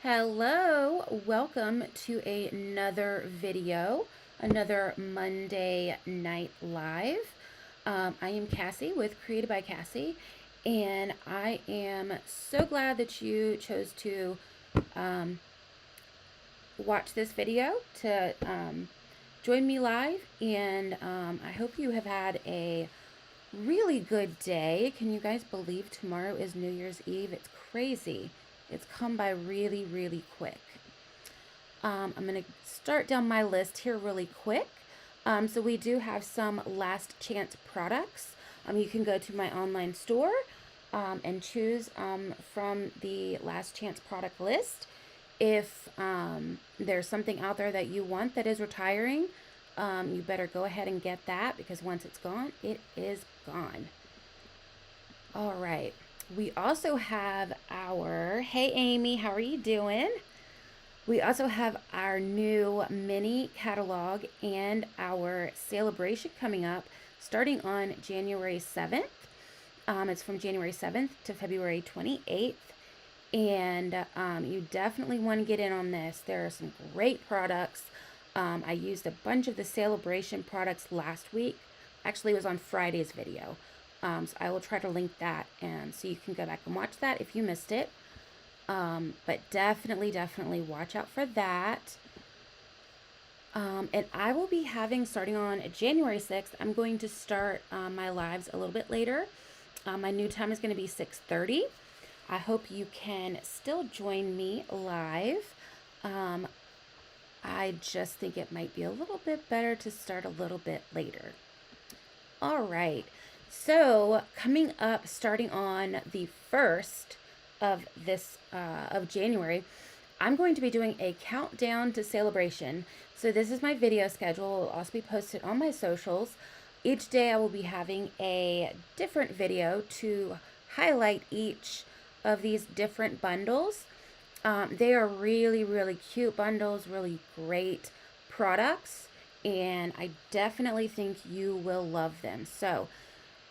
Hello, welcome to another video, another Monday night live. I am Cassie with Created by Cassie, and I am so glad that you chose to watch this video, to join me live, and I hope you have had a really good day. Can you guys believe tomorrow is New Year's Eve? It's crazy. It's come by really, really quick. I'm going to start down my list here really quick. So we do have some last chance products. You can go to my online store and choose from the last chance product list. If there's something out there that you want that is retiring, you better go ahead and get that, because once it's gone, it is gone. All right. We also have our, hey Amy, how are you doing? We also have our new mini catalog and our Sale-a-bration coming up starting on January 7th. It's from January 7th to February 28th. And you definitely want to get in on this. There are some great products. I used a bunch of the Sale-a-bration products last week. Actually, it was on Friday's video. So I will try to link that, and so you can go back and watch that if you missed it. But definitely watch out for that. And I will be having, starting on January 6th, I'm going to start my lives a little bit later. My new time is going to be 6:30. I hope you can still join me live. I just think it might be a little bit better to start a little bit later. All right. So coming up, starting on the 1st of of January, I'm going to be doing a countdown to Sale-a-bration. So this is my video schedule. It will also be posted on my socials. Each day I will be having a different video to highlight each of these different bundles. They are really cute bundles, really great products, and I definitely think you will love them. So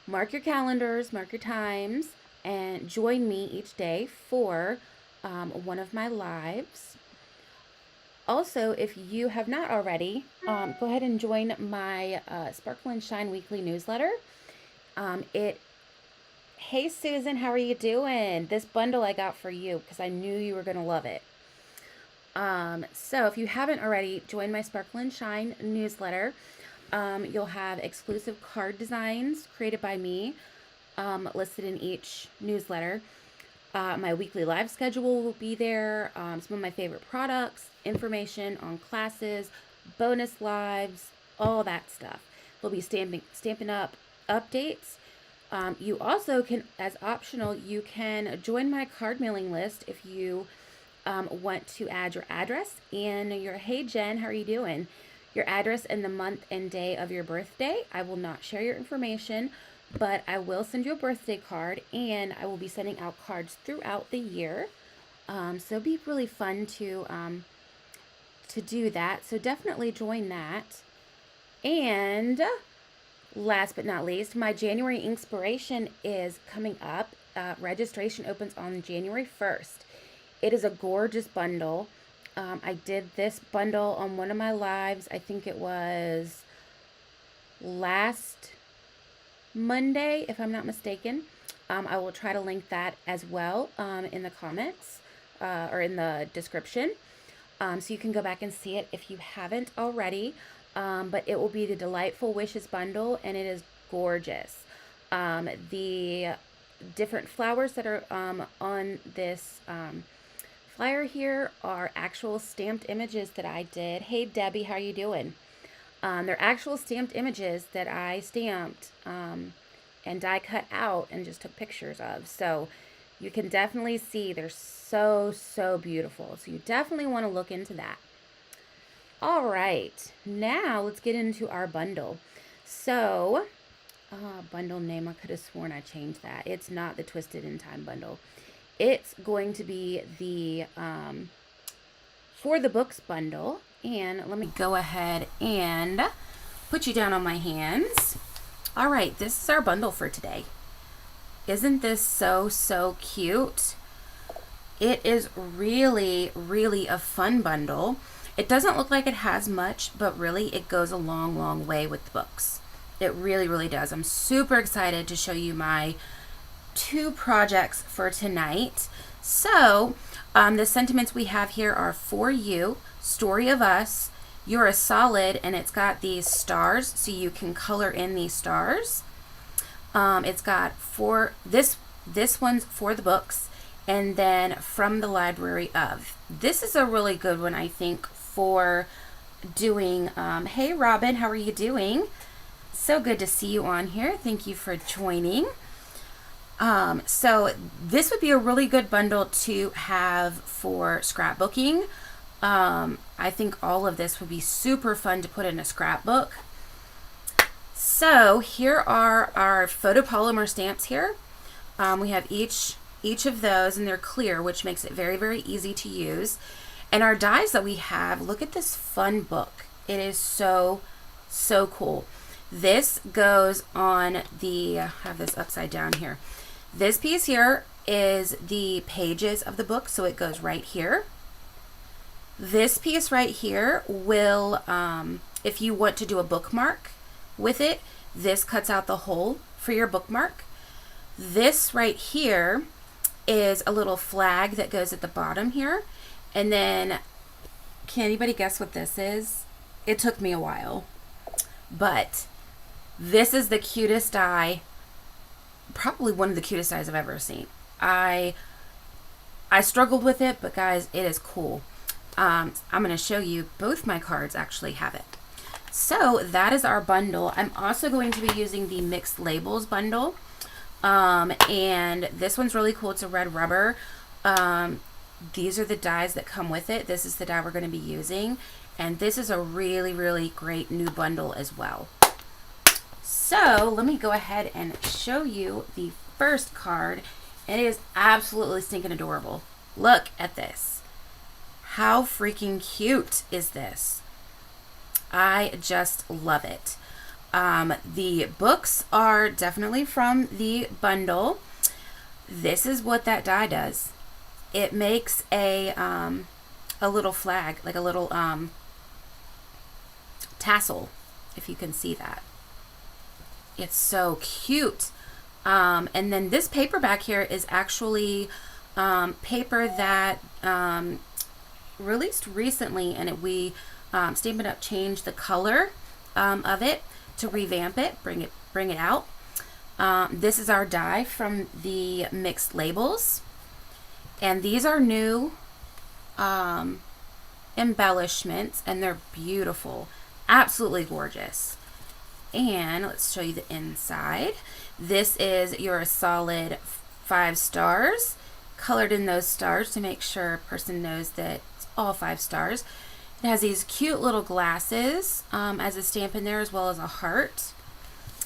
mark your calendars, mark your times, and join me each day for one of my lives. Also, if you have not already, go ahead and join my Sparkle and Shine weekly newsletter. Hey Susan, how are you doing? This bundle I got for you because I knew you were going to love it. So if you haven't already, join my Sparkle and Shine newsletter. You'll have exclusive card designs created by me listed in each newsletter. My weekly live schedule will be there. Some of my favorite products, information on classes, bonus lives, all that stuff. We'll be stamping up updates. You also can, as optional, you can join my card mailing list if you want to add your address and your, hey Jen, how are you doing? Your address and the month and day of your birthday. I will not share your information, but I will send you a birthday card, and I will be sending out cards throughout the year. So it'll be really fun to do that. So definitely join that. And last but not least, my January Inspiration is coming up. Registration opens on January 1st. It is a gorgeous bundle. I did this bundle on one of my lives. I think it was last Monday, if I'm not mistaken. I will try to link that as well in the comments or in the description. So you can go back and see it if you haven't already. But it will be the Delightful Wishes bundle, and it is gorgeous. The different flowers that are on this flyer here are actual stamped images that I did. Hey Debbie, how are you doing? They're actual stamped images that I stamped and die cut out and just took pictures of. So you can definitely see they're so beautiful. So you definitely want to look into that. All right, now let's get into our bundle. So bundle name, I could have sworn I changed that. It's not the Twisted in Time bundle. It's going to be the For the Books bundle. And let me go ahead and put you down on my hands. All right, this is our bundle for today. Isn't this so cute? It is really, really a fun bundle. It doesn't look like it has much, but really it goes a long, long way with the books. It really, really does. I'm super excited to show you my 2 projects for tonight. So, the sentiments we have here are For You, Story of Us, You're a Solid, and it's got these stars, so you can color in these stars. It's got this one's For the Books, and then From the Library of. This is a really good one, I think, for doing, hey Robin, how are you doing? So good to see you on here. Thank you for joining. So this would be a really good bundle to have for scrapbooking. I think all of this would be super fun to put in a scrapbook. So here are our photopolymer stamps here. We have each of those, and they're clear, which makes it very, very easy to use. And our dies that we have, look at this fun book. It is so, so cool. This goes on the, I have this upside down here. This piece here is the pages of the book, so it goes right here. This piece right here will, if you want to do a bookmark with it, this cuts out the hole for your bookmark. This right here is a little flag that goes at the bottom here. And then, can anybody guess what this is? It took me a while, but this is the cutest die, probably one of the cutest dies I've ever seen. I struggled with it, but guys, it is cool. I'm going to show you, both my cards actually have it. So that is our bundle. I'm also going to be using the Mixed Labels bundle. And this one's really cool. It's a red rubber. These are the dies that come with it. This is the die we're going to be using. And this is a really, really great new bundle as well. So let me go ahead and show you the first card. It is absolutely stinking adorable. Look at this. How freaking cute is this? I just love it. The books are definitely from the bundle. This is what that die does. It makes a little flag, like a little tassel, if you can see that. It's so cute. And then this paperback here is actually paper that released recently, and we Stampin' Up! Changed the color of it to revamp it, bring it out. This is our die from the Mixed Labels, and these are new embellishments, and they're beautiful, absolutely gorgeous. And let's show you the inside. This is You're a Solid 5 stars, colored in those stars to make sure a person knows that it's all 5 stars. It has these cute little glasses as a stamp in there, as well as a heart.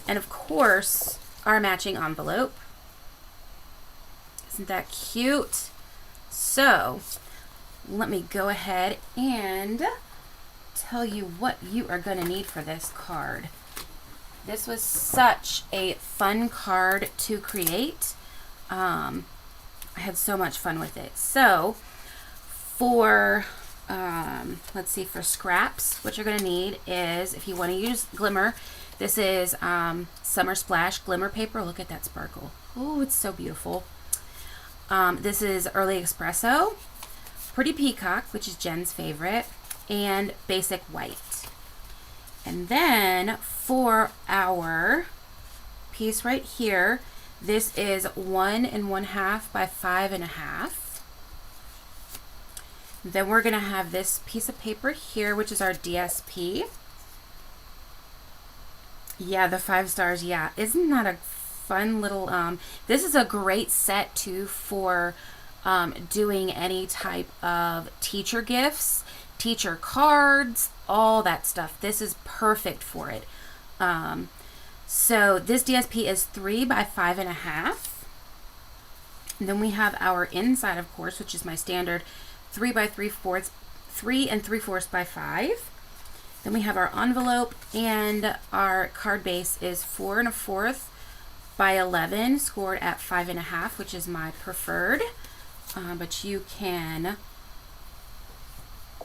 And of course, our matching envelope. Isn't that cute? So, let me go ahead and tell you what you are going to need for this card. This was such a fun card to create. I had so much fun with it. So, for let's see, for scraps, what you're going to need is, if you want to use glimmer, this is Summer Splash glimmer paper. Look at that sparkle. Oh, it's so beautiful. This is Early Espresso, Pretty Peacock, which is Jen's favorite, and Basic White. And then for our piece right here, this is 1 1/2 by 5 1/2. Then we're going to have this piece of paper here, which is our DSP. Yeah, the 5 stars. Yeah, isn't that a fun little, this is a great set too for doing any type of teacher gifts, teacher cards, all that stuff. This is perfect for it. So this DSP is 3 by 5 1/2. And then we have our inside, of course, which is my standard 3 by 3/4, 3 3/4 by 5. Then we have our envelope, and our card base is 4 1/4 by 11, scored at 5 1/2, which is my preferred. but you can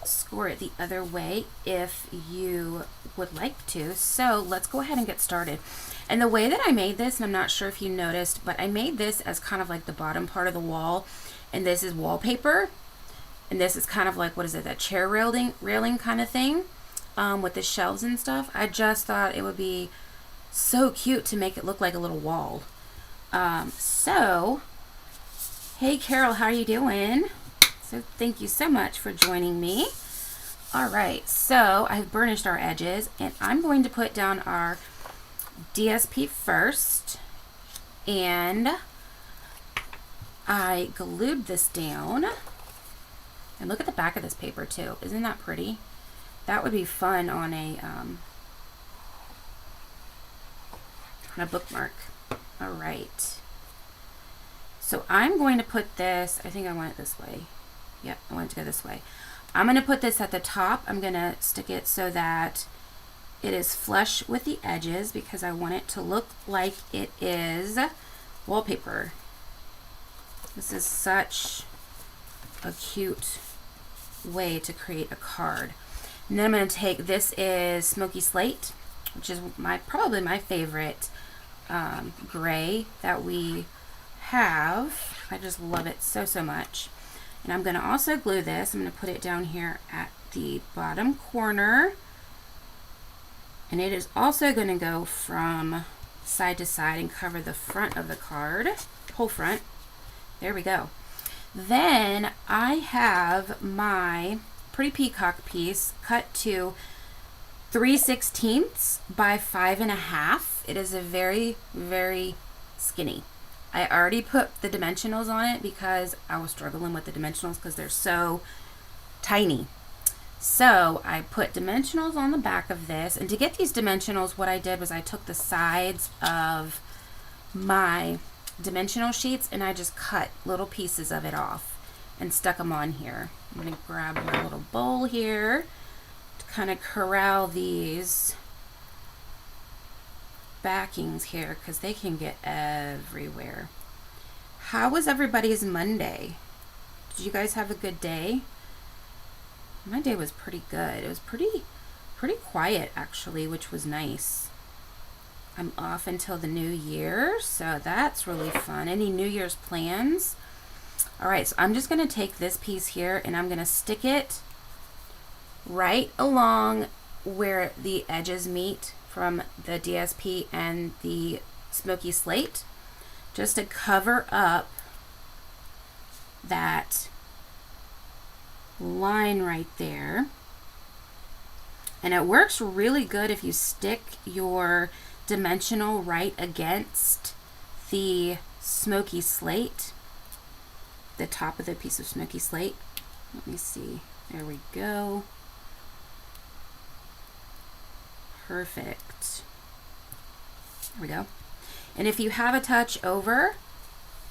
score it the other way if you would like to. So let's go ahead and get started. And the way that I made this, and I'm not sure if you noticed, but I made this as kind of like the bottom part of the wall, and this is wallpaper, and this is kind of like, what is it, that chair railing kind of thing, with the shelves and stuff. I just thought it would be so cute to make it look like a little wall. So hey Carol, how are you doing? So thank you so much for joining me. All right, so I've burnished our edges, and I'm going to put down our DSP first, and I glued this down. And look at the back of this paper too. Isn't that pretty? That would be fun on a bookmark. All right. So I'm going to put this, I think I want it this way. Yep, I want it to go this way. I'm going to put this at the top. I'm going to stick it so that it is flush with the edges because I want it to look like it is wallpaper. This is such a cute way to create a card. And then I'm going to take, this is Smoky Slate, which is probably my favorite gray that we have. I just love it so, so much. And I'm going to also glue this. I'm going to put it down here at the bottom corner. And it is also going to go from side to side and cover the front of the card, whole front. There we go. Then I have my Pretty Peacock piece cut to 3/16 by 5.5. It is a very, very skinny. I already put the dimensionals on it because I was struggling with the dimensionals because they're so tiny. So I put dimensionals on the back of this, and to get these dimensionals, what I did was I took the sides of my dimensional sheets and I just cut little pieces of it off and stuck them on here. I'm going to grab my little bowl here to kind of corral these backings here because they can get everywhere. How was everybody's Monday? Did you guys have a good day? My day was pretty good. It was pretty quiet actually, which was nice. I'm off until the new year, so that's really fun. Any New Year's plans? All right, so I'm just going to take this piece here and I'm going to stick it right along where the edges meet from the DSP and the Smoky Slate, just to cover up that line right there. And it works really good if you stick your dimensional right against the Smoky Slate, the top of the piece of Smoky Slate. Let me see. There we go. Perfect. There we go. And if you have a touch over,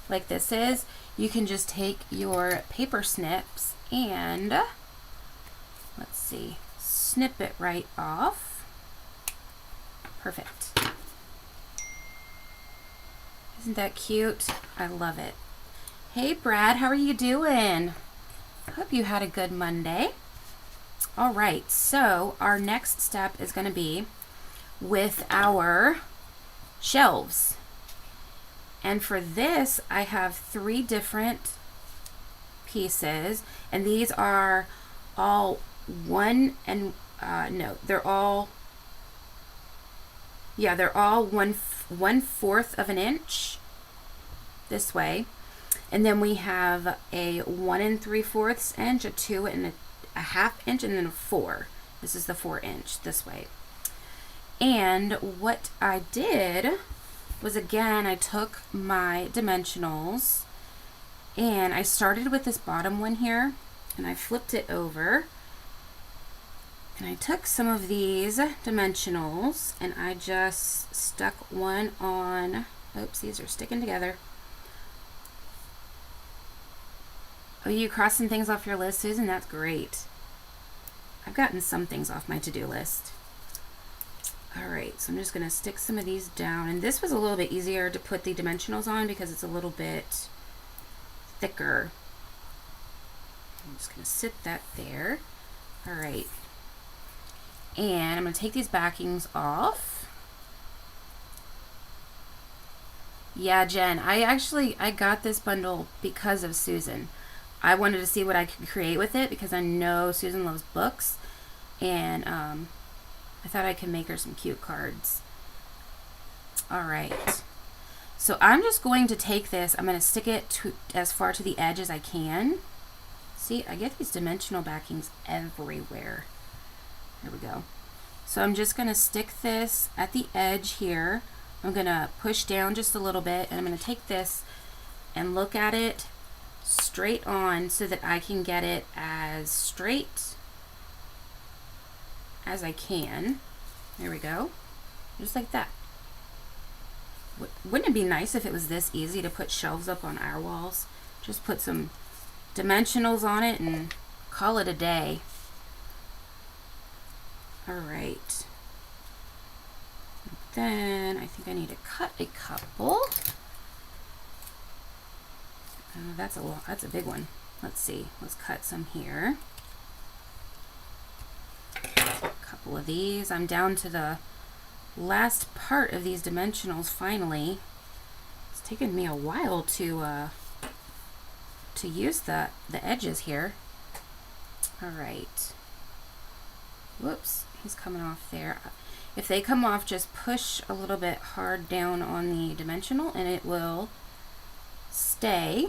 like this is, you can just take your paper snips and, let's see, snip it right off. Perfect. Isn't that cute? I love it. Hey Brad, how are you doing? Hope you had a good Monday. All right, so our next step is going to be with our shelves. And for this, I have 3 different pieces, and these are all they're all 1/4 of an inch this way. And then we have a 1 3/4 inch, a 2 1/2 inch, and then a 4. This is the 4 inch this way. And what I did was, again, I took my dimensionals and I started with this bottom one here and I flipped it over and I took some of these dimensionals and I just stuck one on, oops, these are sticking together. Oh, you crossing things off your list, Susan? That's great. I've gotten some things off my to-do list. All right, so I'm just gonna stick some of these down. And this was a little bit easier to put the dimensionals on because it's a little bit thicker. I'm just going to sit that there. All right. And I'm going to take these backings off. Yeah, Jen, I got this bundle because of Susan. I wanted to see what I could create with it because I know Susan loves books, and I thought I could make her some cute cards. All right. So I'm just going to take this, I'm going to stick it as far to the edge as I can. See, I get these dimensional backings everywhere. There we go. So I'm just going to stick this at the edge here. I'm going to push down just a little bit, and I'm going to take this and look at it straight on so that I can get it as straight as I can. There we go. Just like that. Wouldn't it be nice if it was this easy to put shelves up on our walls? Just put some dimensionals on it and call it a day. All right. Then I think I need to cut a couple. That's a big one. Let's see. Let's cut some here. A couple of these. I'm down to the last part of these dimensionals finally. It's taken me a while to use the edges here. All right. Whoops, he's coming off there. If they come off, just push a little bit hard down on the dimensional and it will stay.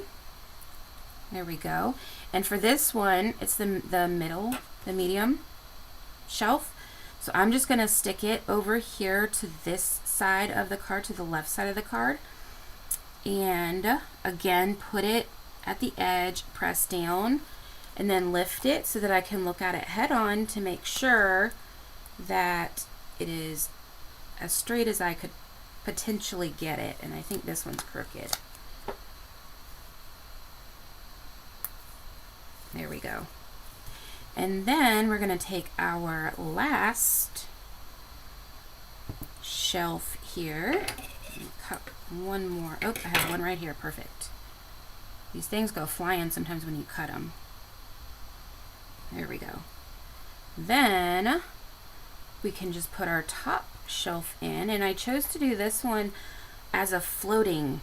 There we go. And for this one, it's the medium shelf. So I'm just going to stick it over here to this side of the card, to the left side of the card. And again, put it at the edge, press down, and then lift it so that I can look at it head on to make sure that it is as straight as I could potentially get it. And I think this one's crooked. There we go. And then we're going to take our last shelf here and cut one more. Oh, I have one right here. Perfect. These things go flying sometimes when you cut them. There we go. Then we can just put our top shelf in, and I chose to do this one as a floating.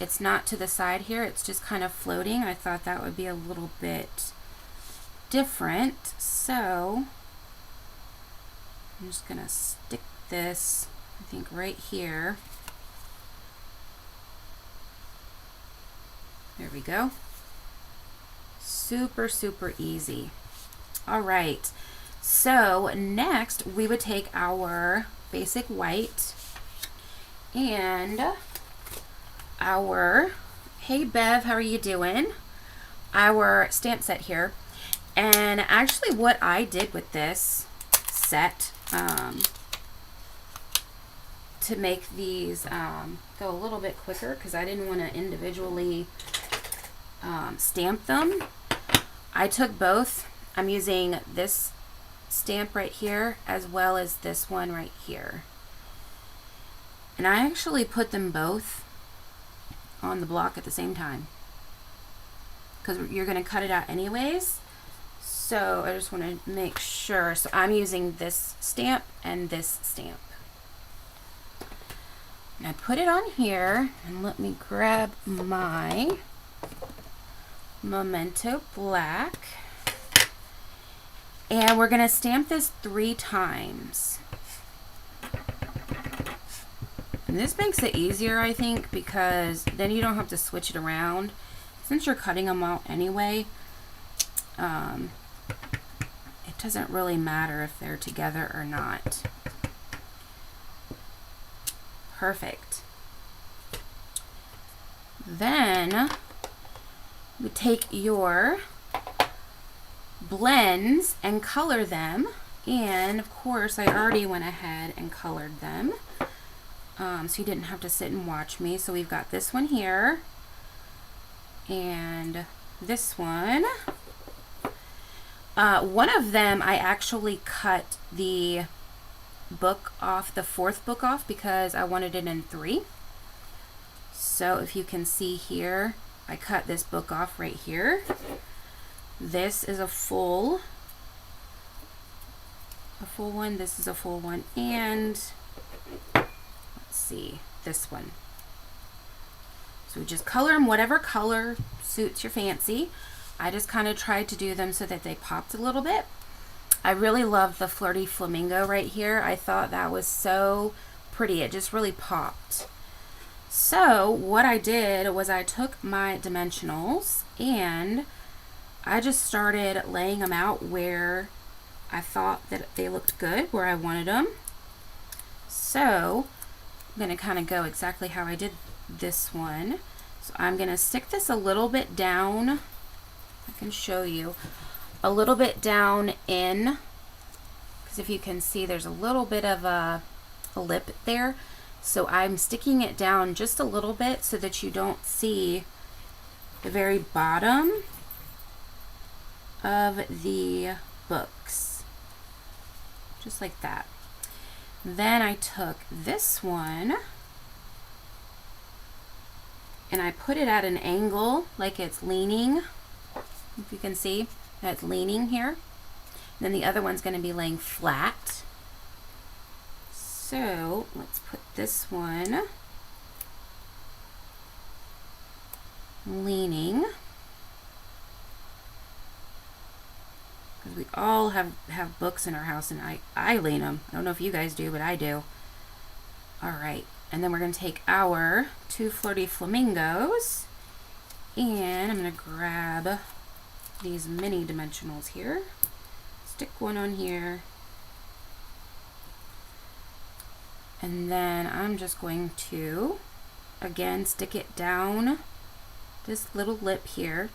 It's not to the side here, it's just kind of floating. I thought that would be a little bit different, so I'm just gonna stick this, I think, right here. There we go. Super, super easy. All right, so next we would take our basic white and our, hey Bev, how are you doing? Our stamp set here. And actually what I did with this set to make these go a little bit quicker, because I didn't want to individually stamp them, I took both. I'm using this stamp right here as well as this one right here. And I actually put them both on the block at the same time because you're going to cut it out anyways. So I just want to make sure. So I'm using this stamp and this stamp. And I put it on here, and let me grab my Memento Black. And we're going to stamp this 3 times. And this makes it easier, I think, because then you don't have to switch it around. Since you're cutting them out anyway, it doesn't really matter if they're together or not. Perfect. Then we take your blends and color them, and of course I already went ahead and colored them, so you didn't have to sit and watch me. So we've got this one here and this one. One of them I actually cut the book off, the 4th book off, because I wanted it in 3. So if you can see here, I cut this book off right here. This is a full one, this is a full one, and let's see, this one. So just color them whatever color suits your fancy. I just kind of tried to do them so that they popped a little bit. I really love the Flirty Flamingo right here. I thought that was so pretty. It just really popped. So what I did was I took my dimensionals and I just started laying them out where I thought that they looked good, where I wanted them. So I'm going to kind of go exactly how I did this one. So I'm going to stick this a little bit down. I can show you a little bit down in, because if you can see there's a little bit of a lip there. So I'm sticking it down just a little bit so that you don't see the very bottom of the books. Just like that. Then I took this one and I put it at an angle like it's leaning. If you can see, that's leaning here. Then the other one's going to be laying flat. So let's put this one leaning. Because we all have books in our house, and I lean them. I don't know if you guys do, but I do. All right, and then we're going to take our two Flirty Flamingos, and I'm going to grab these mini dimensionals here. Stick one on here. And then I'm just going to, again, stick it down this little lip here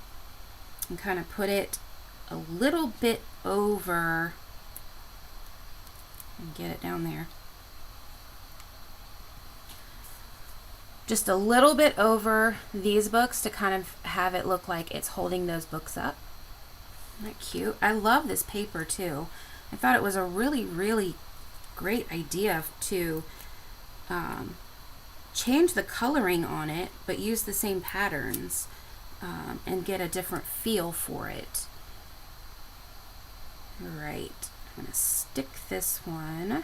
and kind of put it a little bit over and get it down there. Just a little bit over these books to kind of have it look like it's holding those books up. Isn't that cute? I love this paper too. I thought it was a really, really great idea to change the coloring on it, but use the same patterns and get a different feel for it. All right, I'm going to stick this one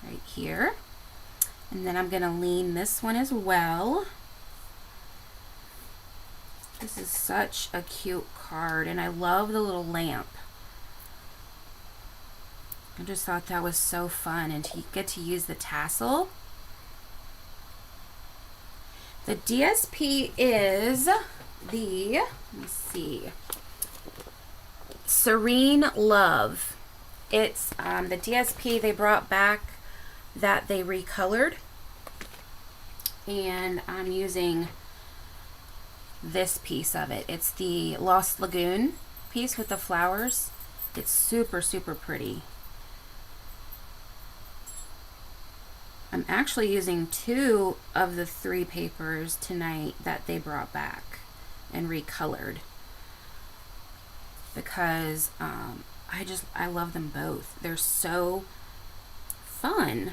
right here, and then I'm going to lean this one as well. This is such a cute card, and I love the little lamp. I just thought that was so fun, and to get to use the tassel. The DSP is the, let me see, Serene Love. It's the DSP they brought back that they recolored, and I'm using this piece of it. It's the Lost Lagoon piece with the flowers. It's super, super pretty. I'm actually using 2 of the 3 papers tonight that they brought back and recolored because I love them both. They're so fun.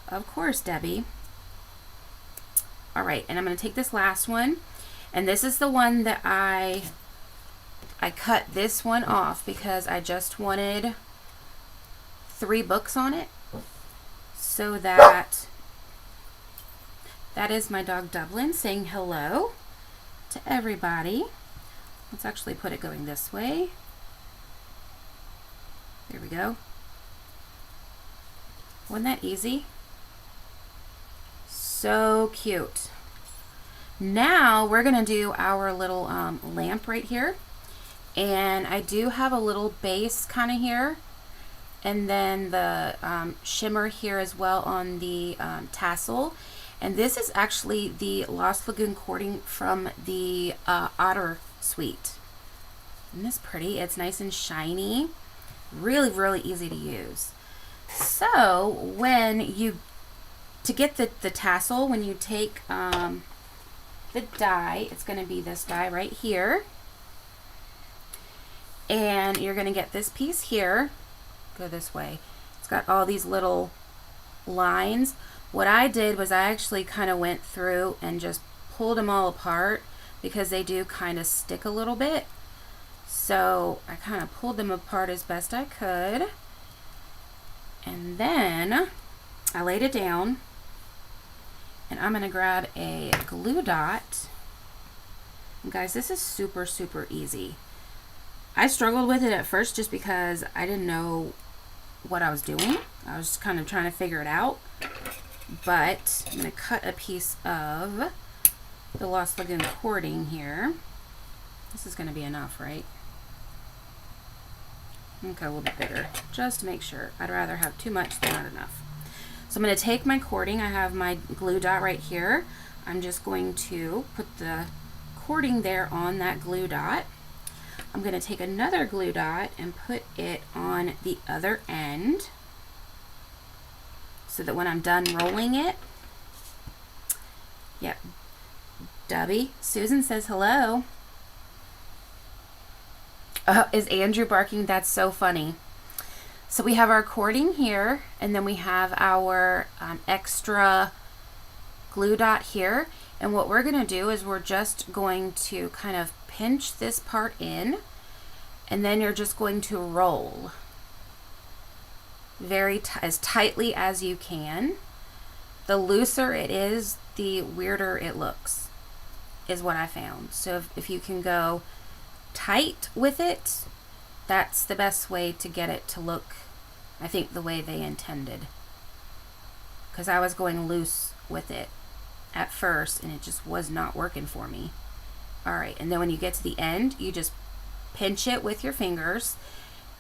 Of course, Debbie. All right, and I'm going to take this last one, and this is the one that I cut this one off because I just wanted 3 books on it, so that is my dog Dublin saying hello to everybody. Let's actually put it going this way. There we go. Wasn't that easy? So cute. Now we're gonna do our little lamp right here, and I do have a little base kind of here, and then the shimmer here as well on the tassel. And this is actually the Lost Lagoon cording from the Otter Suite. Isn't this pretty? It's nice and shiny. Really, really easy to use. So when you, to get the tassel, when you take the die, it's going to be this die right here. And you're going to get this piece here. Go this way. It's got all these little lines. What I did was I actually kind of went through and just pulled them all apart because they do kind of stick a little bit. So I kind of pulled them apart as best I could. And then I laid it down, and I'm going to grab a glue dot. And guys, this is super, super easy. I struggled with it at first just because I didn't know what I was doing. I was kind of trying to figure it out. But I'm going to cut a piece of the Lost Lagoon cording here. This is going to be enough, right? Okay, a little bit bigger, just to make sure. I'd rather have too much than not enough. So I'm going to take my cording. I have my glue dot right here. I'm just going to put the cording there on that glue dot. I'm going to take another glue dot and put it on the other end so that when I'm done rolling it, yep, Dubby, Susan says hello. Is Andrew barking? That's so funny. So we have our cording here, and then we have our extra glue dot here. And what we're going to do is we're just going to kind of pinch this part in, and then you're just going to roll as tightly as you can. The looser it is, the weirder it looks, is what I found. So if you can go tight with it, that's the best way to get it to look, I think, the way they intended. Because I was going loose with it at first and it just was not working for me. Alright, and then when you get to the end, you just pinch it with your fingers,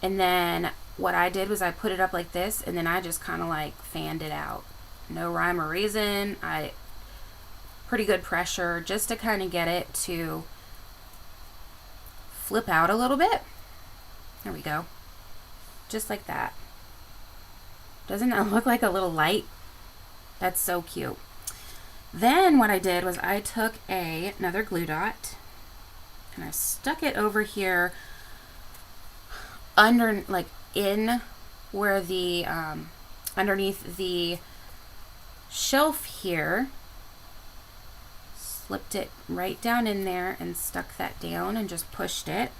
and then what I did was I put it up like this, and then I just kind of like fanned it out. No rhyme or reason. Pretty good pressure just to kind of get it to flip out a little bit. There we go. Just like that. Doesn't that look like a little light? That's so cute. Then what I did was I took another glue dot and I stuck it over here under, like in where the underneath the shelf here. Slipped it right down in there and stuck that down and just pushed it.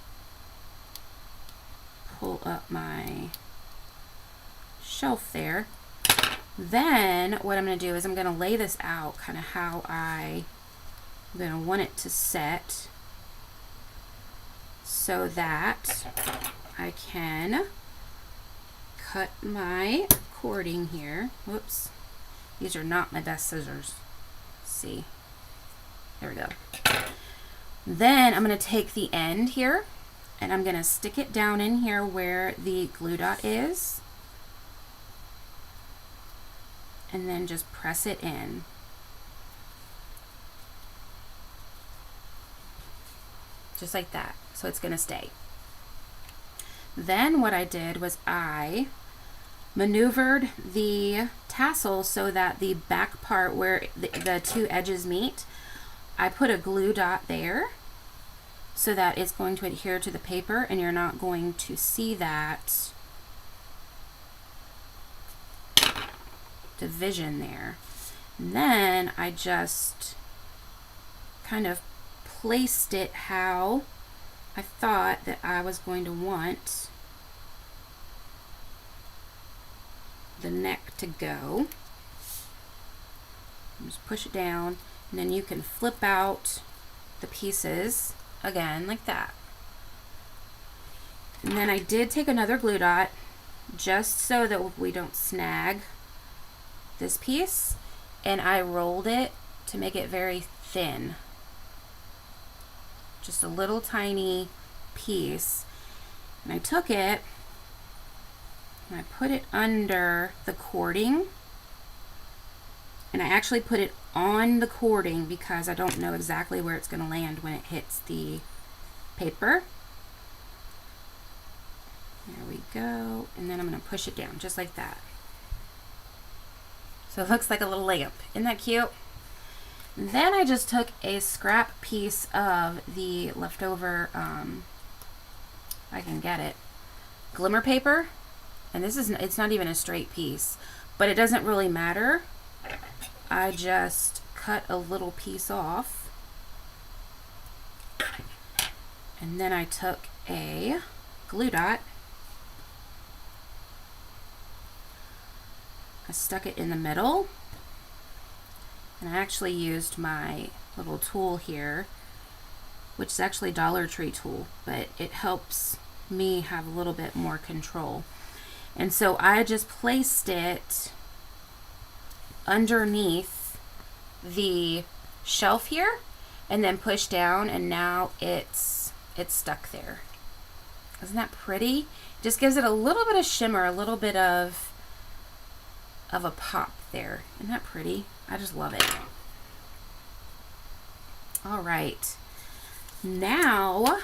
Pull up my shelf there. Then what I'm going to do is I'm going to lay this out kind of how I'm going to want it to set, so that I can cut my cording here. Whoops. These are not my best scissors. Let's see. There we go. Then I'm going to take the end here and I'm going to stick it down in here where the glue dot is, and then just press it in. Just like that. So it's going to stay. Then what I did was I maneuvered the tassel so that the back part where the two edges meet, I put a glue dot there so that it's going to adhere to the paper and you're not going to see that division there. And then I just kind of placed it how I thought that I was going to want the neck to go. Just push it down, and then you can flip out the pieces again like that. And then I did take another glue dot just so that we don't snag this piece, and I rolled it to make it very thin. Just a little tiny piece. And I took it and I put it under the cording, and I actually put it on the cording because I don't know exactly where it's going to land when it hits the paper. There we go. And then I'm going to push it down just like that. So it looks like a little lamp. Isn't that cute? Then I just took a scrap piece of the leftover, I can get it, glimmer paper, and it's not even a straight piece, but it doesn't really matter. I just cut a little piece off And then I took a glue dot, I stuck it in the middle, and I actually used my little tool here, which is actually a Dollar Tree tool, but it helps me have a little bit more control. And so I just placed it underneath the shelf here and then pushed down, and now it's stuck there. Isn't that pretty? It just gives it a little bit of shimmer, a little bit of a pop there. Isn't that pretty? I just love it. All right, now we're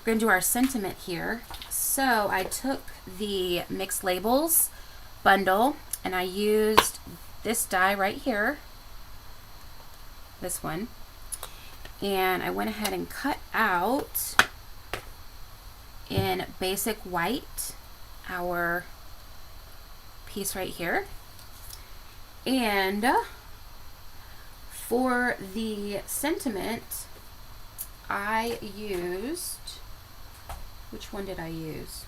going to do our sentiment here. So I took the Mixed Labels bundle and I used this die right here, this one, and I went ahead and cut out in basic white our piece right here. And for the sentiment, I used, which one did I use?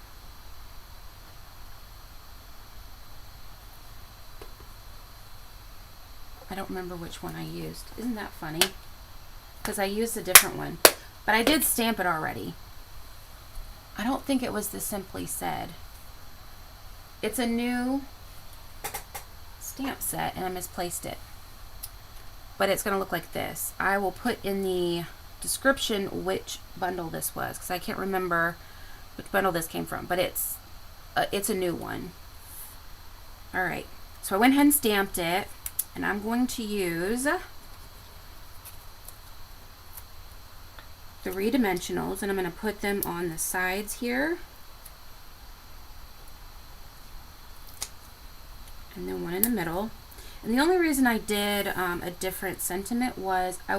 I don't remember which one I used. Isn't that funny? Because I used a different one. But I did stamp it already. I don't think it was the Simply Said. It's a new stamp set and I misplaced it. But it's going to look like this. I will put in the description which bundle this was, because I can't remember which bundle this came from, but it's a new one. All right, so I went ahead and stamped it, and I'm going to use 3-dimensionals, and I'm going to put them on the sides here, and then one in the middle. And the only reason I did a different sentiment was I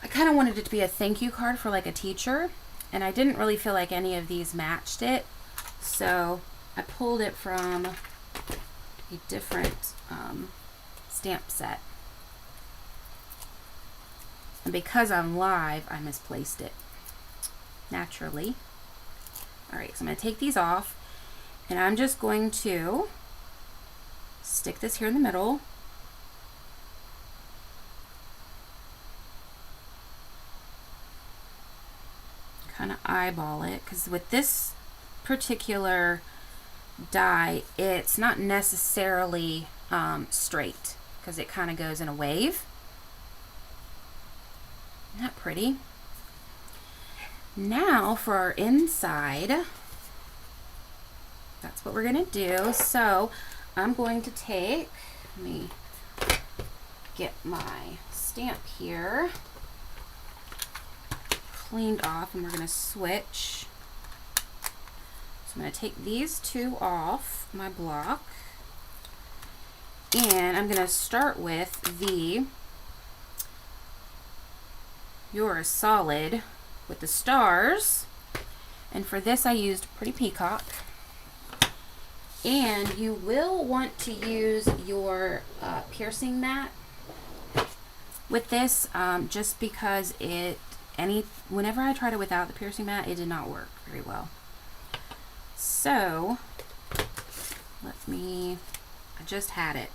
kind of wanted it to be a thank you card for like a teacher, and I didn't really feel like any of these matched it, so I pulled it from a different stamp set. And because I'm live, I misplaced it naturally. All right, so I'm going to take these off, and I'm just going to stick this here in the middle. Kind of eyeball it, because with this particular die, it's not necessarily straight, because it kind of goes in a wave. Isn't that pretty? Now for our inside, that's what we're going to do. So I'm going to take, let me get my stamp here cleaned off, and we're going to switch. So I'm going to take these two off my block, and I'm going to start with the You're Solid with the stars, and for this I used Pretty Peacock. And you will want to use your piercing mat with this, just because whenever I tried it without the piercing mat, it did not work very well. So I just had it.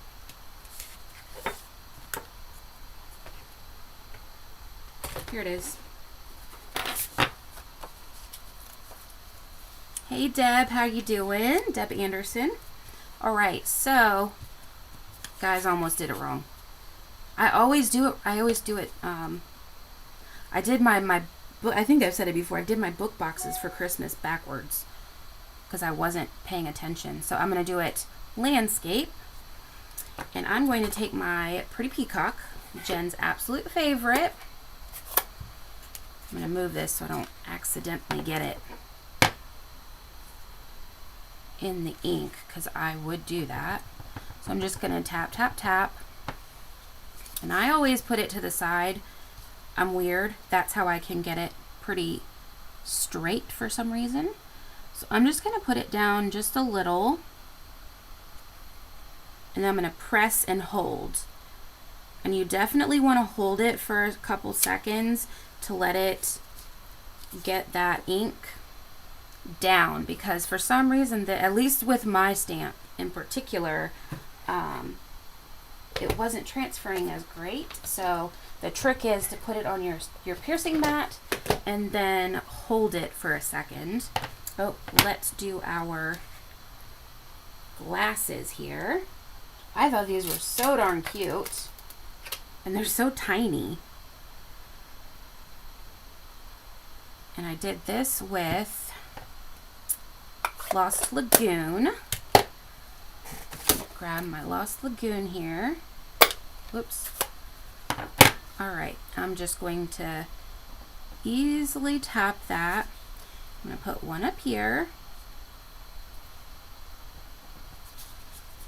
Here it is. Hey Deb, how you doing? Deb Anderson. All right, so guys, I almost did it wrong. I always do it. I did my book. I think I've said it before. I did my book boxes for Christmas backwards because I wasn't paying attention. So I'm going to do it landscape, and I'm going to take my Pretty Peacock, Jen's absolute favorite. I'm going to move this so I don't accidentally get it in the ink, because I would do that. So I'm just going to tap, tap, tap. And I always put it to the side. I'm weird. That's how I can get it pretty straight for some reason. So I'm just going to put it down just a little. And then I'm going to press and hold. And you definitely want to hold it for a couple seconds, to let it get that ink down, because for some reason, at least with my stamp in particular, it wasn't transferring as great. So the trick is to put it on your piercing mat and then hold it for a second. Oh, let's do our glasses here. I thought these were so darn cute, and they're so tiny. And I did this with Lost Lagoon. Grab my Lost Lagoon here. Whoops. All right, I'm just going to easily tap that. I'm going to put one up here.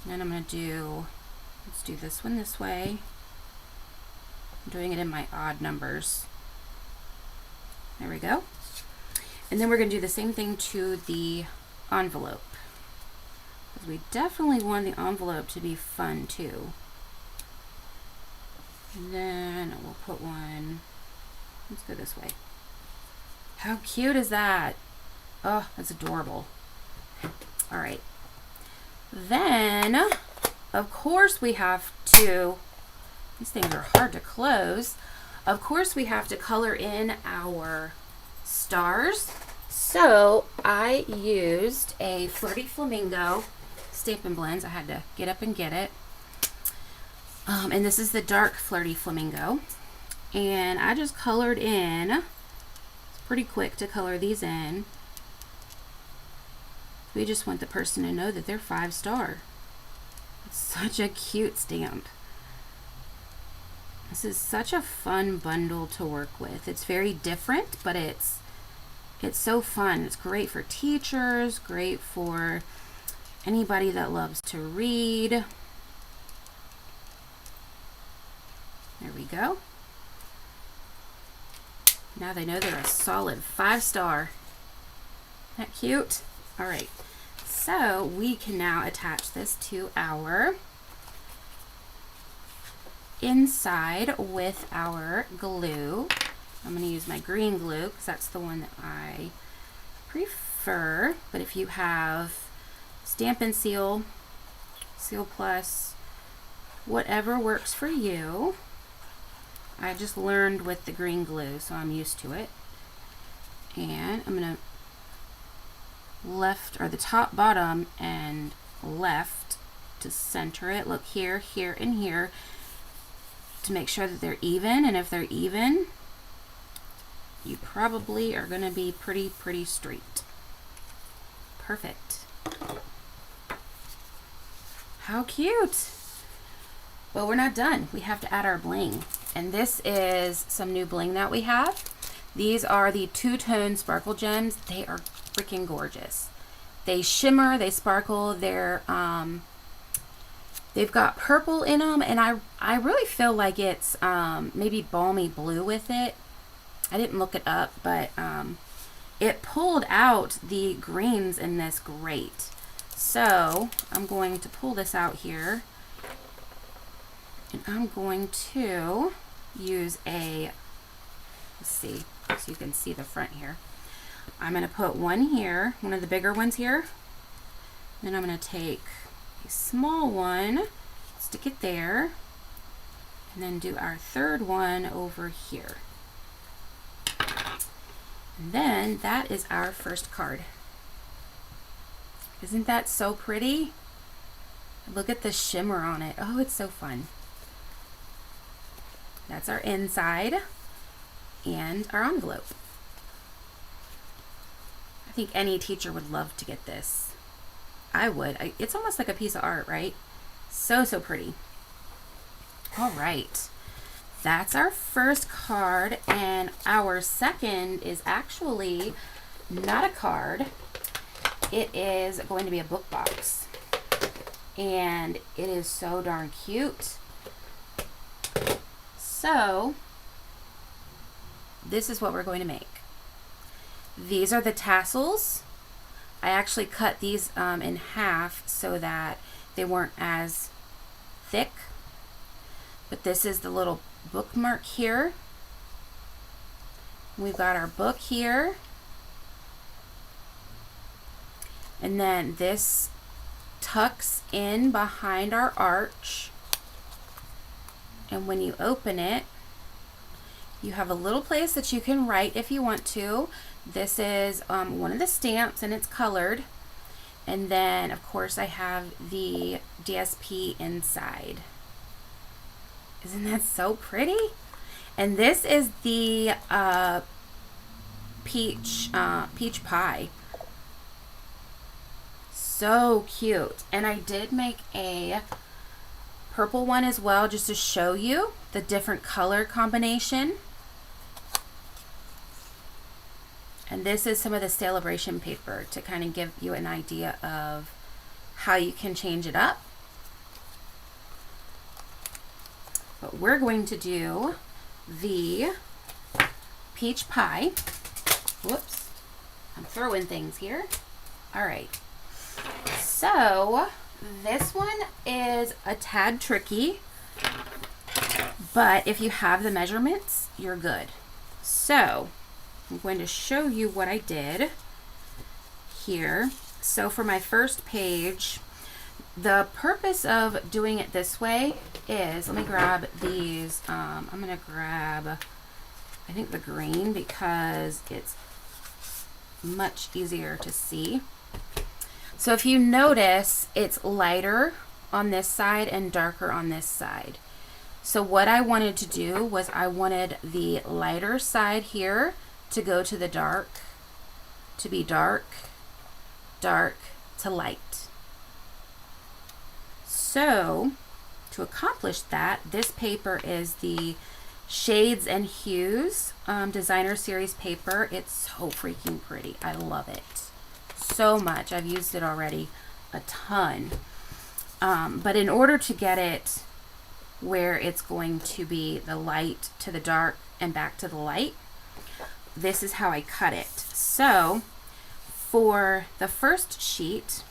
And then I'm going to let's do this one this way. I'm doing it in my odd numbers. There we go. And then we're going to do the same thing to the envelope, because we definitely want the envelope to be fun too. And then we'll put one, let's go this way. How cute is that? Oh, that's adorable. All right. Then, of course, we have to, these things are hard to close. Of course, we have to color in our stars. So I used a Flirty Flamingo Stampin' Blends. I had to get up and get it. And this is the dark Flirty Flamingo. And I just colored in. It's pretty quick to color these in. We just want the person to know that they're 5-star. It's such a cute stamp. This is such a fun bundle to work with. It's very different, but it's so fun. It's great for teachers, great for anybody that loves to read. There we go. Now they know they're a solid 5-star. Isn't that cute? All right, so we can now attach this to our inside with our glue. I'm going to use my green glue because that's the one that I prefer. But if you have Stampin' Seal, Seal Plus, whatever works for you. I just learned with the green glue, so I'm used to it. And I'm going to left, or the top, bottom, and left to center it. Look here, here, and here to make sure that they're even. And if they're even, you probably are going to be pretty straight. Perfect. How cute. Well, we're not done. We have to add our bling. And this is some new bling that we have. These are the two-tone sparkle gems. They are freaking gorgeous. They shimmer, they sparkle, they've got purple in them, and I really feel like it's maybe balmy blue with it. I didn't look it up, but it pulled out the greens in this great. So I'm going to pull this out here, and I'm going to use a, let's see, so you can see the front here. I'm going to put one here, one of the bigger ones here. Then I'm going to take a small one, stick it there, and then do our third one over here. And then that is our first card. Isn't that so pretty? Look at the shimmer on it. Oh, it's so fun. That's our inside and our envelope. I think any teacher would love to get this. I would. It's almost like a piece of art, right? So pretty. All right. That's our first card, and our second is actually not a card. It is going to be a book box, and it is so darn cute. So this is what we're going to make. These are the tassels. I actually cut these in half so that they weren't as thick. But this is the little bookmark here. We've got our book here. And then this tucks in behind our arch. And when you open it, you have a little place that you can write if you want to. This is one of the stamps and it's colored. And then of course I have the DSP inside. Isn't that so pretty? And this is the peach pie. So cute. And I did make a purple one as well, just to show you the different color combination. And this is some of the Sale-a-bration paper to kind of give you an idea of how you can change it up. But we're going to do the peach pie. Whoops, I'm throwing things here. All right, so this one is a tad tricky, but if you have the measurements, you're good. So I'm going to show you what I did here. So for my first page, the purpose of doing it this way is, let me grab these. I'm going to grab, I think, the green because it's much easier to see. So if you notice, it's lighter on this side and darker on this side. So what I wanted to do was I wanted the lighter side here to go to the dark, to be dark, dark to light. So to accomplish that, this paper is the Shades and Hues designer series paper. It's so freaking pretty. I love it so much. I've used it already a ton. But in order to get it where it's going to be the light to the dark and back to the light, this is how I cut it. So for the first sheet,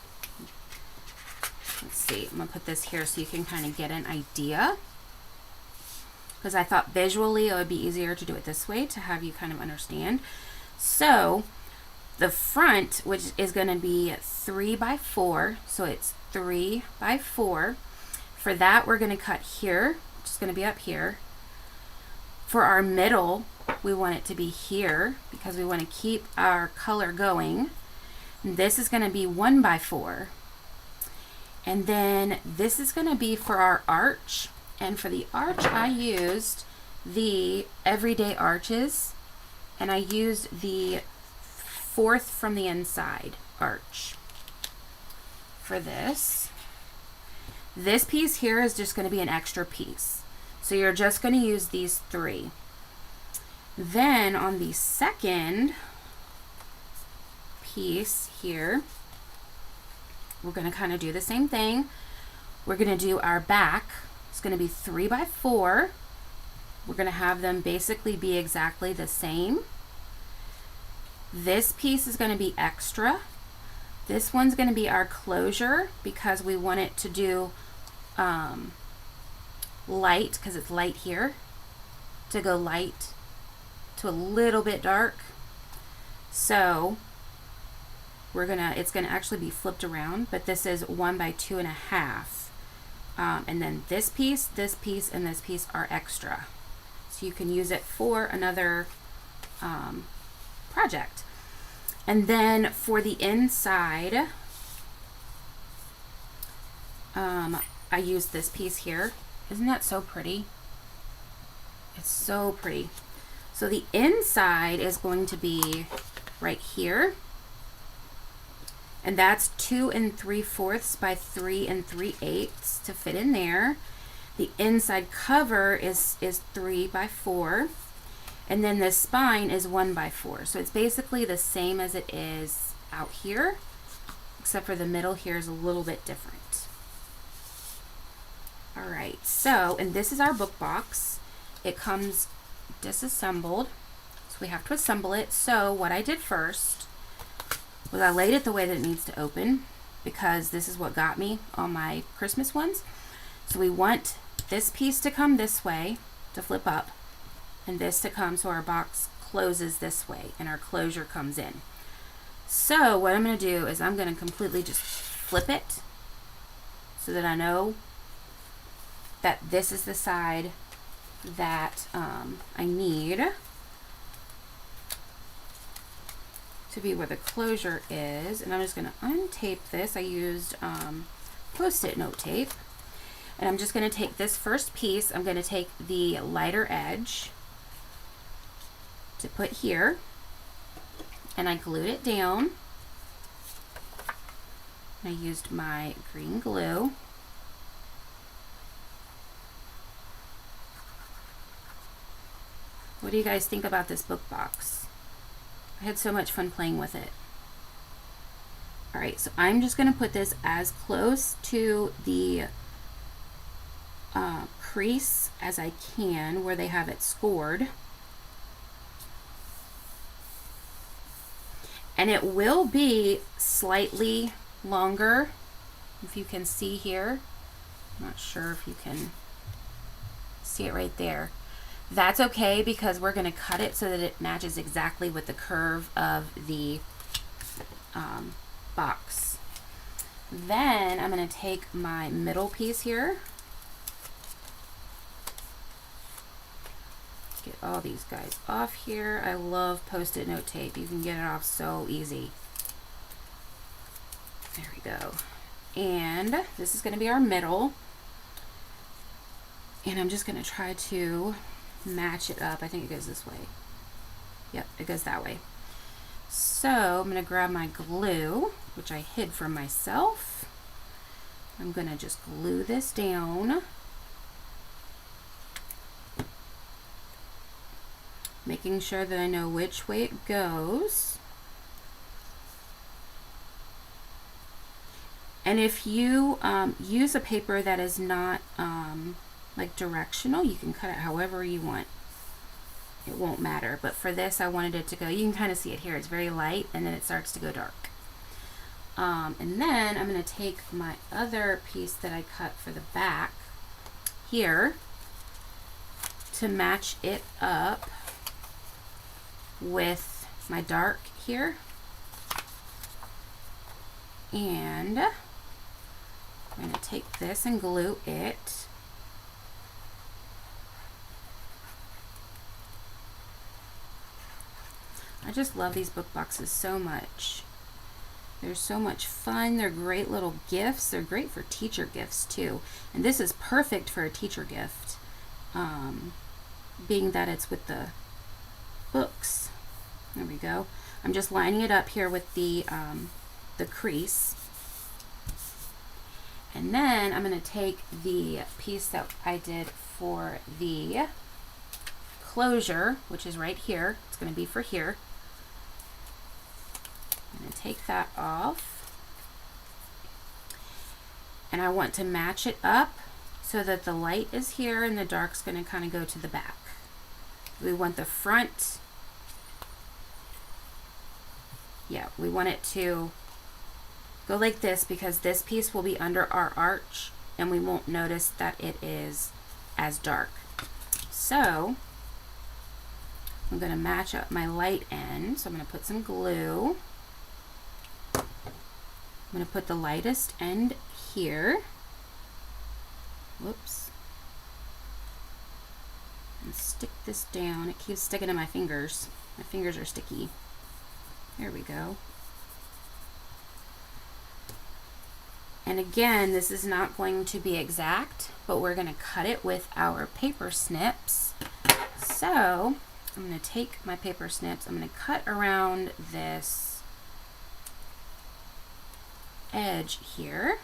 let's see, I'm gonna put this here so you can kind of get an idea, because I thought visually it would be easier to do it this way to have you kind of understand. So the front, which is going to be 3 by 4, so it's 3 by 4. For that, we're going to cut here, which is going to be up here. For our middle, we want it to be here because we want to keep our color going. And this is going to be 1 by 4. And then this is going to be for our arch. And for the arch, I used the Everyday Arches, and I used the 4th from the inside arch for this. This piece here is just going to be an extra piece. So you're just going to use these 3. Then on the second piece here, we're going to kind of do the same thing. We're going to do our back. It's going to be 3 by 4. We're going to have them basically be exactly the same. This piece is going to be extra. This one's going to be our closure because we want it to do light, because it's light here, to go light to a little bit dark. So it's gonna actually be flipped around, but this is 1 by 2.5. And then this piece, and this piece are extra. So you can use it for another project. And then for the inside, I used this piece here. Isn't that so pretty? It's so pretty. So the inside is going to be right here. And that's 2 3/4 by 3 3/8 to fit in there. The inside cover is 3 by 4. And then the spine is 1 by 4. So it's basically the same as it is out here, except for the middle here is a little bit different. All right, so, and this is our book box. It comes disassembled, so we have to assemble it. So what I did first was I laid it the way that it needs to open, because this is what got me on my Christmas ones. So we want this piece to come this way to flip up, and this to come so our box closes this way and our closure comes in. So what I'm going to do is I'm going to completely just flip it so that I know that this is the side that I need to be where the closure is. And I'm just going to untape this. I used Post-it note tape. And I'm just going to take this first piece, I'm going to take the lighter edge to put here, and I glued it down. I used my green glue. What do you guys think about this book box? I had so much fun playing with it. Alright, so I'm just going to put this as close to the crease as I can where they have it scored. And it will be slightly longer, if you can see here. I'm not sure if you can see it right there. That's okay because we're going to cut it so that it matches exactly with the curve of the box. Then I'm going to take my middle piece here. Get all these guys off here. I love Post-it note tape. You can get it off so easy. There we go. And this is going to be our middle. And I'm just going to try to match it up. I think it goes this way. Yep, it goes that way. So I'm going to grab my glue, which I hid from myself. I'm going to just glue this down, making sure that I know which way it goes. And if you use a paper that is not like directional, you can cut it however you want. It won't matter, but for this I wanted it to go, you can kind of see it here, it's very light and then it starts to go dark. And then I'm going to take my other piece that I cut for the back here to match it up with my dark here. And I'm going to take this and glue it. I just love these book boxes so much. They're so much fun. They're great little gifts. They're great for teacher gifts too. And this is perfect for a teacher gift, being that it's with the books. There we go. I'm just lining it up here with the crease. And then I'm going to take the piece that I did for the closure, which is right here. It's going to be for here. I'm going to take that off. And I want to match it up so that the light is here and the dark's going to kind of go to the back. We want the front, yeah, we want it to go like this because this piece will be under our arch and we won't notice that it is as dark. So I'm going to match up my light end. So I'm going to put some glue. I'm going to put the lightest end here. Whoops. And stick this down. It keeps sticking to my fingers. My fingers are sticky. There we go. And again, this is not going to be exact, but we're going to cut it with our paper snips. So I'm going to take my paper snips, I'm going to cut around this edge here.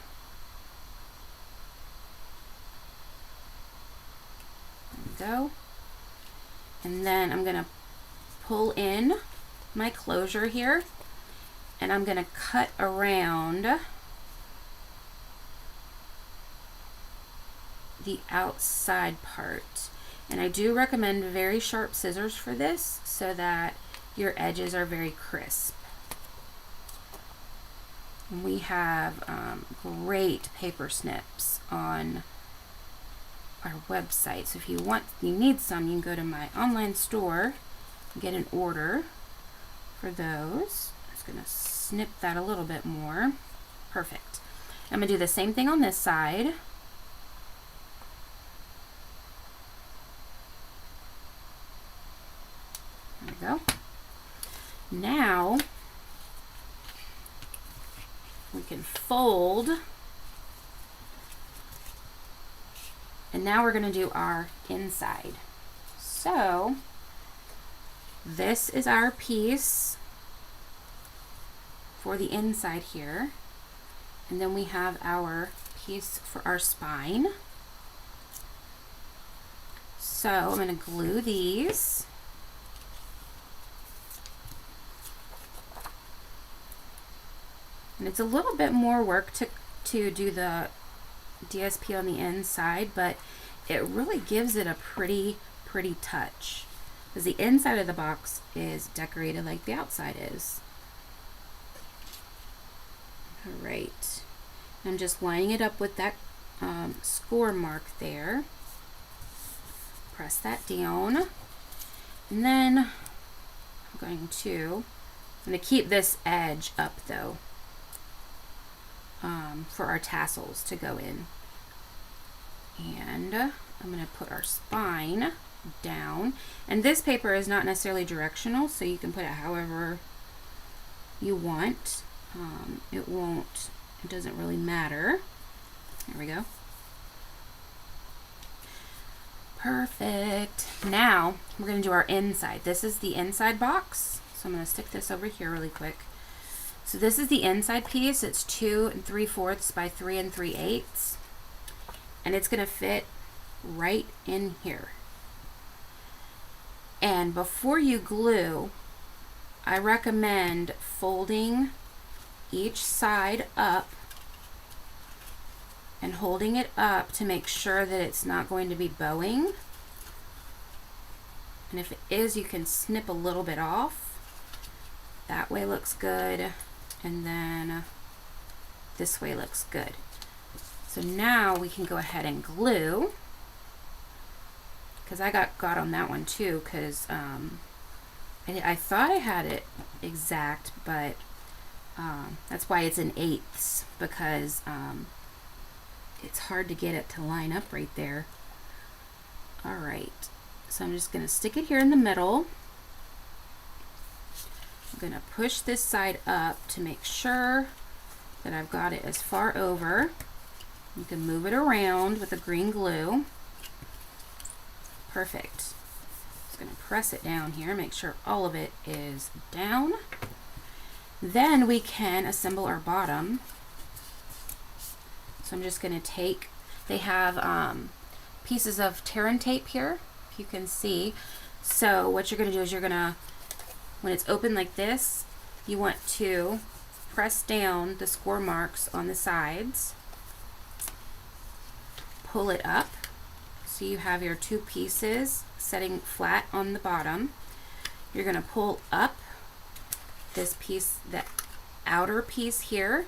There we go. And then I'm going to pull in my closure here, and I'm going to cut around the outside part. And I do recommend very sharp scissors for this so that your edges are very crisp. And we have great paper snips on our website. So if you need some, you can go to my online store get an order for those. I'm just gonna snip that a little bit more. Perfect. I'm gonna do the same thing on this side. There we go. Now we can fold, and now we're going to do our inside. So this is our piece for the inside here, and then we have our piece for our spine. So I'm going to glue these. And it's a little bit more work to do the DSP on the inside, but it really gives it a pretty touch, because the inside of the box is decorated like the outside is. All right, I'm just lining it up with that score mark there. Press that down, and then I'm going to keep this edge up though, for our tassels to go in. And I'm going to put our spine down, and this paper is not necessarily directional, so you can put it however you want. It doesn't really matter. There we go. Perfect. Now we're going to do our inside. This is the inside box, so I'm going to stick this over here really quick. So this is the inside piece. It's 2 3/4 by 3 3/8, and it's going to fit right in here. And before you glue, I recommend folding each side up and holding it up to make sure that it's not going to be bowing. And if it is, you can snip a little bit off. That way looks good, and then this way looks good. So now we can go ahead and glue, because I got on that one too, because I thought I had it exact, but that's why it's in 1/8, because it's hard to get it to line up right there. All right, so I'm just going to stick it here in the middle. I'm going to push this side up to make sure that I've got it as far over. You can move it around with the green glue. Perfect. Just going to press it down here, make sure all of it is down. Then we can assemble our bottom. So I'm just going to take, they have pieces of tear and tape here, if you can see. So what you're going to do is you're going to, when it's open like this, you want to press down the score marks on the sides, pull it up so you have your two pieces setting flat on the bottom. You're going to pull up this piece, the outer piece here,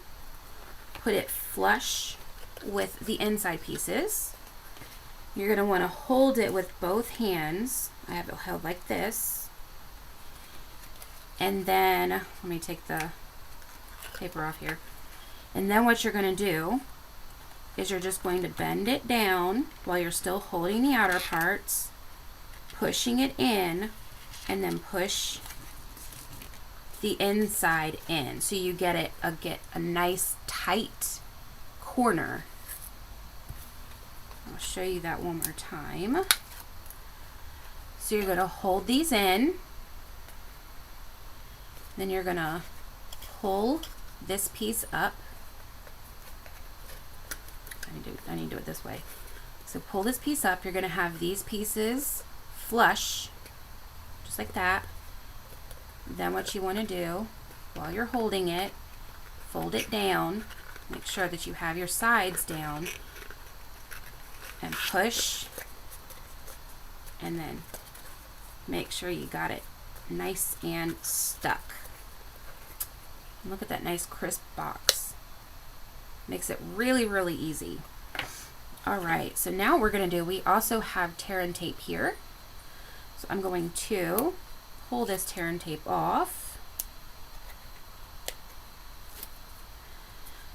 put it flush with the inside pieces. You're going to want to hold it with both hands. I have it held like this. And then, let me take the paper off here. And then what you're going to do is you're just going to bend it down while you're still holding the outer parts, pushing it in, and then push the inside in, so you get a nice tight corner. I'll show you that one more time. So you're going to hold these in, then you're going to pull this piece up. I need to do it this way. So pull this piece up. You're going to have these pieces flush, just like that. Then what you want to do, while you're holding it, fold it down. Make sure that you have your sides down, and push, and then make sure you got it nice and stuck. Look at that nice crisp box. Makes it really easy. All right, so now we're going to do, we also have tear and tape here. So I'm going to pull this tear and tape off.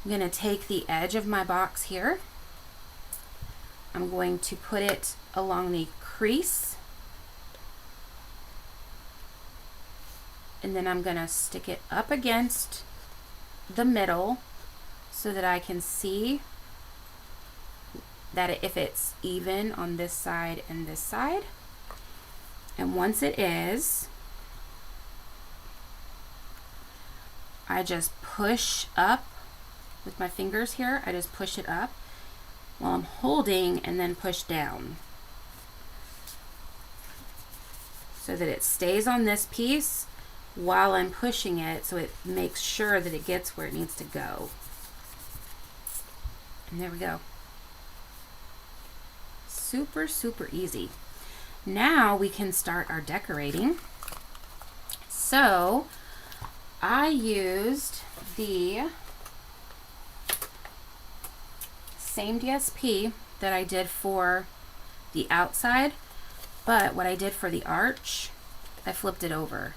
I'm going to take the edge of my box here. I'm going to put it along the crease. And then I'm going to stick it up against the middle so that I can see that if it's even on this side and this side. And once it is, I just push up with my fingers here. I just push it up while I'm holding and then push down so that it stays on this piece while I'm pushing it, so it makes sure that it gets where it needs to go. And there we go. Super, super easy. Now we can start our decorating. So I used the same DSP that I did for the outside, but what I did for the arch, I flipped it over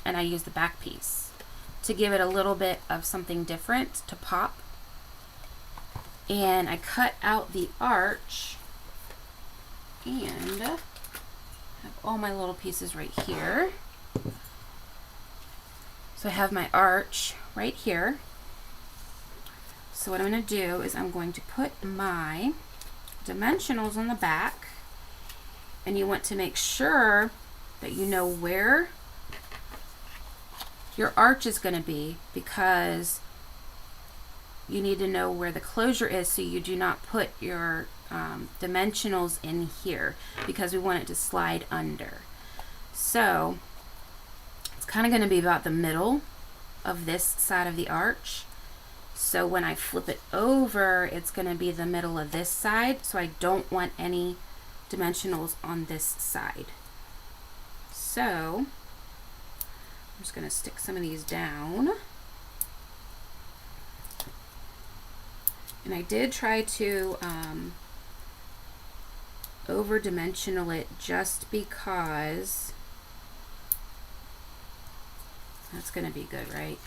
and I used the back piece to give it a little bit of something different to pop. And I cut out the arch and have all my little pieces right here. So I have my arch right here. So what I'm going to do is I'm going to put my dimensionals on the back, and you want to make sure that you know where your arch is going to be, because you need to know where the closure is so you do not put your dimensionals in here, because we want it to slide under. So it's kind of going to be about the middle of this side of the arch. So when I flip it over, it's going to be the middle of this side, so I don't want any dimensionals on this side. So I'm just going to stick some of these down. And I did try to over dimensional it just because that's going to be good, right?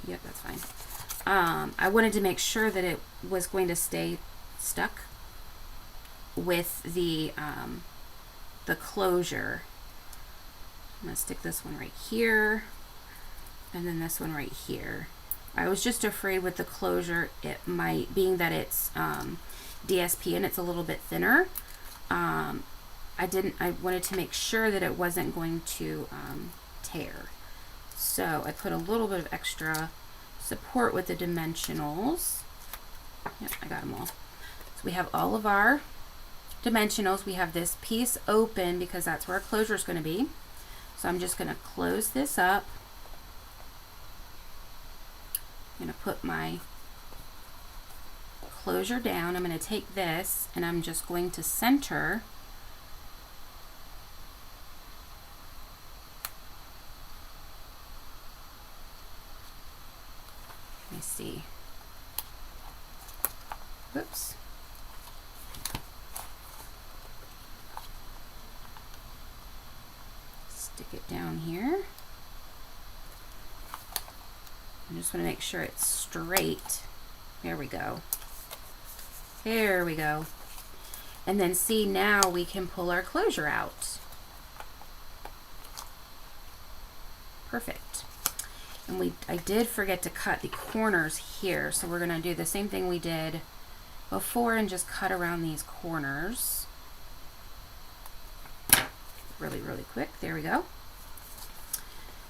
Yep, that's fine. I wanted to make sure that it was going to stay stuck with the closure. I'm going to stick this one right here and then this one right here. I was just afraid with the closure, it might, being that it's DSP and it's a little bit thinner, I wanted to make sure that it wasn't going to tear. So I put a little bit of extra support with the dimensionals. Yep, I got them all. So we have all of our dimensionals. We have this piece open because that's where our closure is going to be. So I'm just going to close this up. I'm going to put my closure down. I'm going to take this and I'm just going to center let me see. Whoops. Stick it down here. I just want to make sure it's straight. There we go. There we go. And then see, now we can pull our closure out. Perfect. And I did forget to cut the corners here, so we're going to do the same thing we did before and just cut around these corners really, really quick. There we go.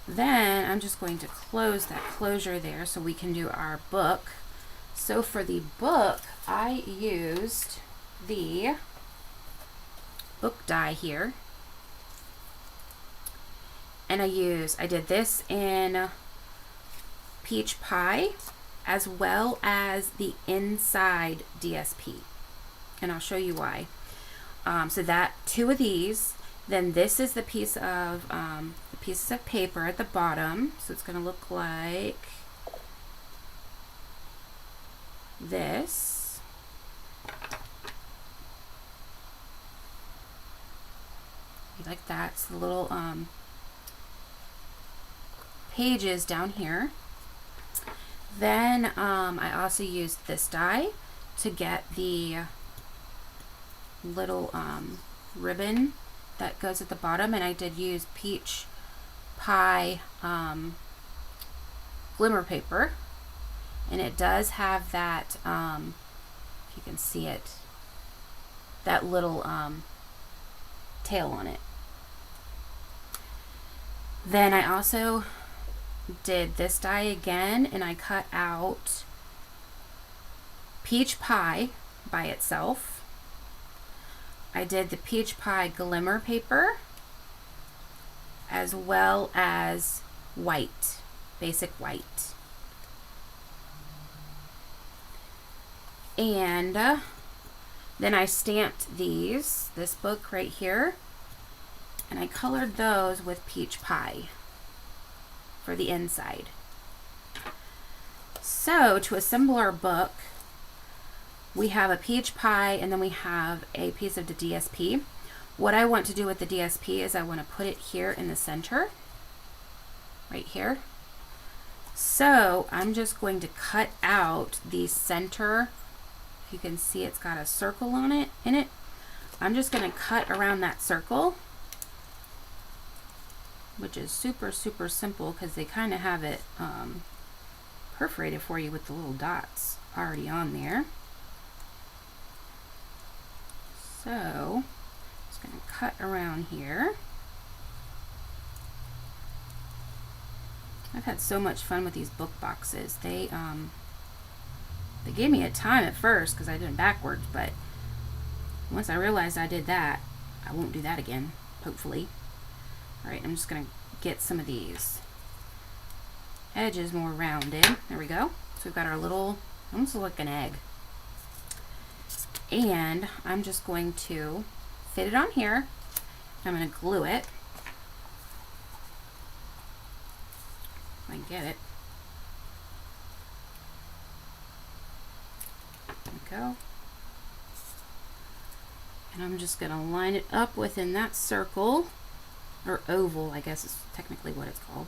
Then I'm just going to close that closure there so we can do our book. So for the book, I used the book die here. And I did this in peach pie as well as the inside DSP. And I'll show you why. So that 2 of these, then this is the piece of the pieces of paper at the bottom. So it's going to look like this. like that. It's the little pages down here. Then I also used this die to get the little ribbon that goes at the bottom, and I did use peach pie glimmer paper, and it does have that, if you can see it, that little tail on it. Then I also did this die again, and I cut out peach pie by itself. I did the peach pie glimmer paper as well as white, basic white. And then I stamped this book right here, and I colored those with peach pie for the inside. So to assemble our book, we have a peach pie, and then we have a piece of the DSP. What I want to do with the DSP is I want to put it here in the center, right here. So I'm just going to cut out the center. If you can see, it's got a circle on it, in it. I'm just going to cut around that circle, which is super, super simple because they kind of have it perforated for you with the little dots already on there. So just going to cut around here. I've had so much fun with these book boxes. They gave me a time at first because I did them backwards, but once I realized I did that, I won't do that again, hopefully. Alright, I'm just going to get some of these edges more rounded. There we go. So we've got our little, almost like an egg. And I'm just going to fit it on here. I'm going to glue it. If I can get it. There we go. And I'm just going to line it up within that circle, or oval, I guess is technically what it's called.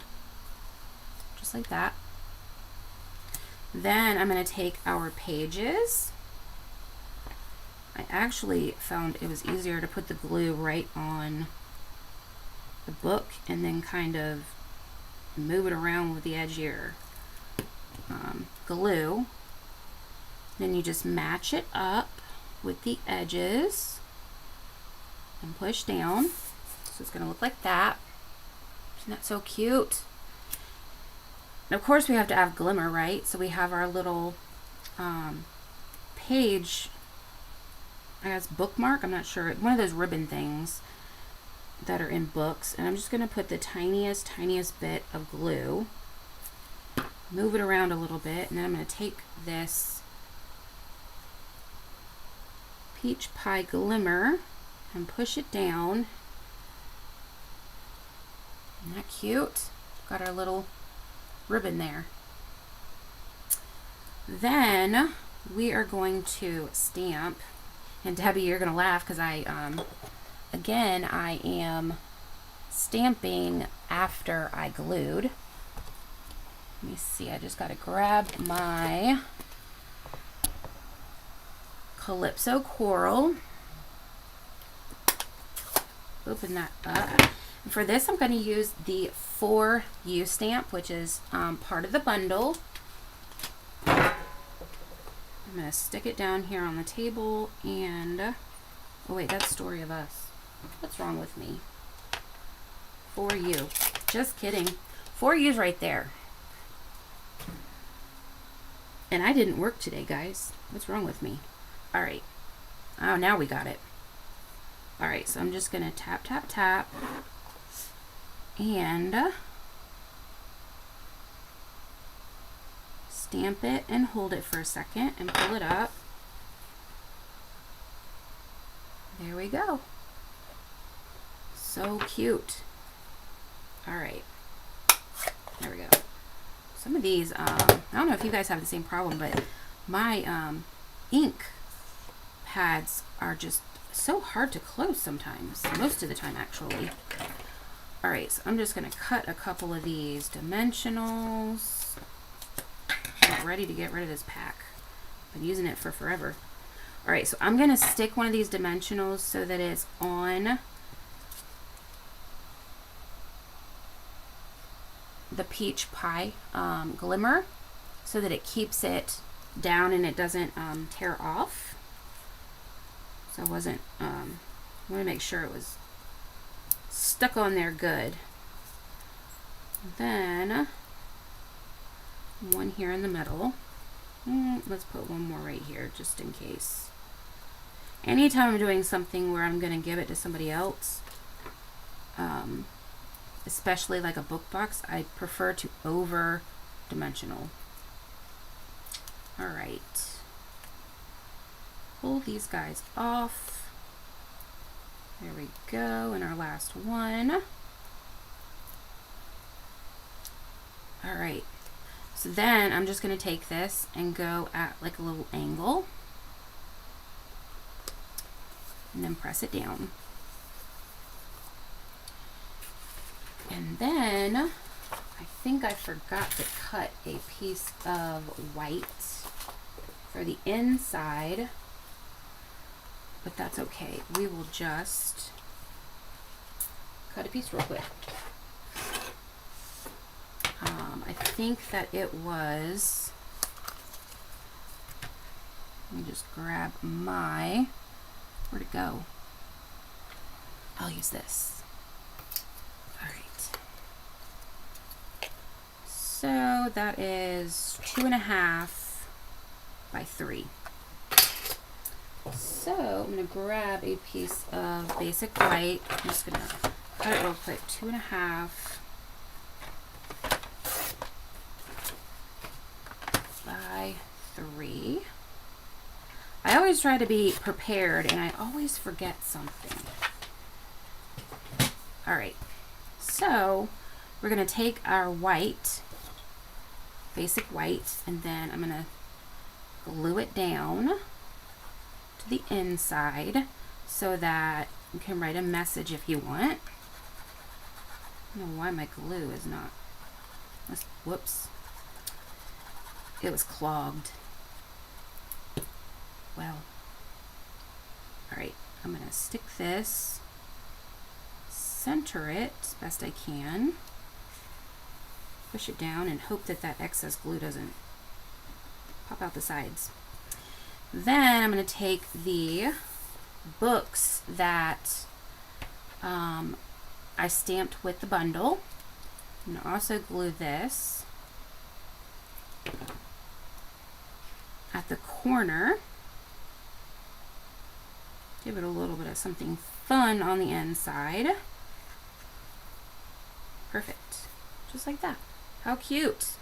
Just like that. Then I'm going to take our pages. I actually found it was easier to put the glue right on the book and then kind of move it around with the edgier glue. Then you just match it up with the edges and push down. So it's going to look like that. Isn't that so cute? And of course we have to have glimmer, right? So we have our little page, I guess bookmark, I'm not sure, one of those ribbon things that are in books, and I'm just going to put the tiniest bit of glue, move it around a little bit, and then I'm going to take this peach pie glimmer and push it down. Isn't that cute? Got our little ribbon there. Then we are going to stamp. And Debbie, you're going to laugh because again, I am stamping after I glued. Let me see, I just got to grab my Calypso Coral. Open that up. And for this, I'm going to use the 4U stamp, which is part of the bundle. I'm going to stick it down here on the table, and oh wait, that's Story of Us. What's wrong with me? 4U. Just kidding. 4U's right there. And I didn't work today, guys. What's wrong with me? Alright. Oh, now we got it. Alright, so I'm just going to tap, tap, tap. And stamp it and hold it for a second and pull it up. There we go. So cute. Alright. There we go. Some of these, I don't know if you guys have the same problem, but my ink pads are just so hard to close sometimes, most of the time actually. All right, so I'm just gonna cut a couple of these dimensionals. I'm ready to get rid of this pack. Been using it for forever. All right, so I'm gonna stick one of these dimensionals so that it's on the peach pie glimmer, so that it keeps it down and it doesn't tear off. So I want to make sure it was stuck on there good. Then one here in the middle. Let's put one more right here just in case. Anytime I'm doing something where I'm going to give it to somebody else, especially like a book box, I prefer to over dimensional. All right. Pull these guys off. There we go, and our last one. All right, so then I'm just going to take this and go at like a little angle and then press it down. And then I think I forgot to cut a piece of white for the inside, but that's okay. We will just cut a piece real quick. I think that it was, let me just grab my, where'd it go? I'll use this. All right. So that is 2.5 by 3. So I'm going to grab a piece of basic white. I'm just going to cut it real quick. 2.5 by 3. I always try to be prepared and I always forget something. All right, so we're going to take our white, basic white, and then I'm going to glue it down to the inside so that you can write a message if you want. I don't know why my glue is not, whoops, it was clogged. Well, all right, I'm gonna stick this, center it as best I can, push it down and hope that that excess glue doesn't pop out the sides. Then I'm going to take the books that I stamped with the bundle. I'm going to also glue this at the corner. Give it a little bit of something fun on the inside. Perfect. Just like that. How cute.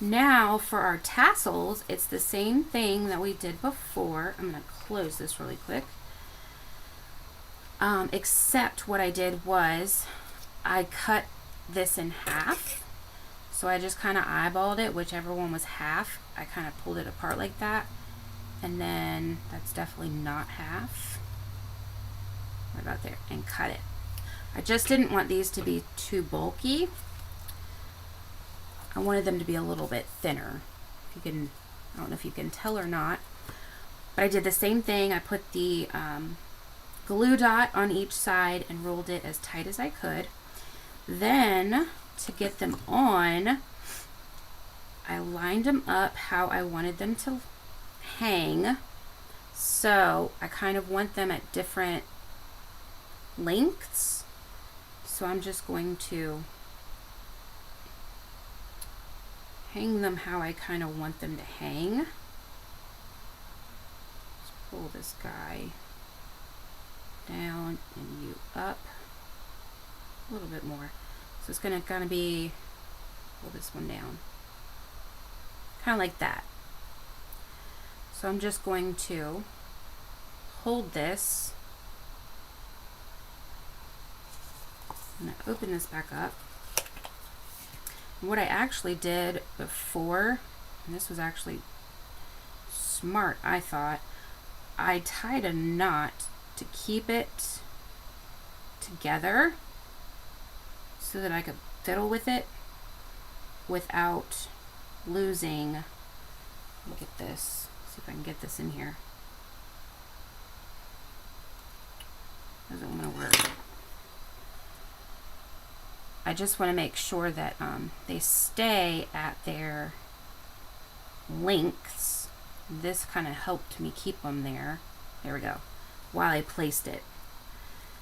Now for our tassels, it's the same thing that we did before. I'm going to close this really quick. Except what I did was I cut this in half. So I just kind of eyeballed it, whichever one was half. I kind of pulled it apart like that. And then that's definitely not half. Right about there. And cut it. I just didn't want these to be too bulky. I wanted them to be a little bit thinner. If you can, I don't know if you can tell or not, but I did the same thing. I put the glue dot on each side and rolled it as tight as I could. Then to get them on, I lined them up how I wanted them to hang. So I kind of want them at different lengths. So I'm just going to hang them how I kind of want them to hang. Let's pull this guy down and you up a little bit more. So it's gonna be, pull this one down, kind of like that. So I'm just going to hold this. I'm gonna open this back up. What I actually did before, and this was actually smart, I thought, I tied a knot to keep it together so that I could fiddle with it without losing. Look at this. See if I can get this in here. Doesn't want to work. I just want to make sure that they stay at their lengths. This kind of helped me keep them there. There we go. While I placed it.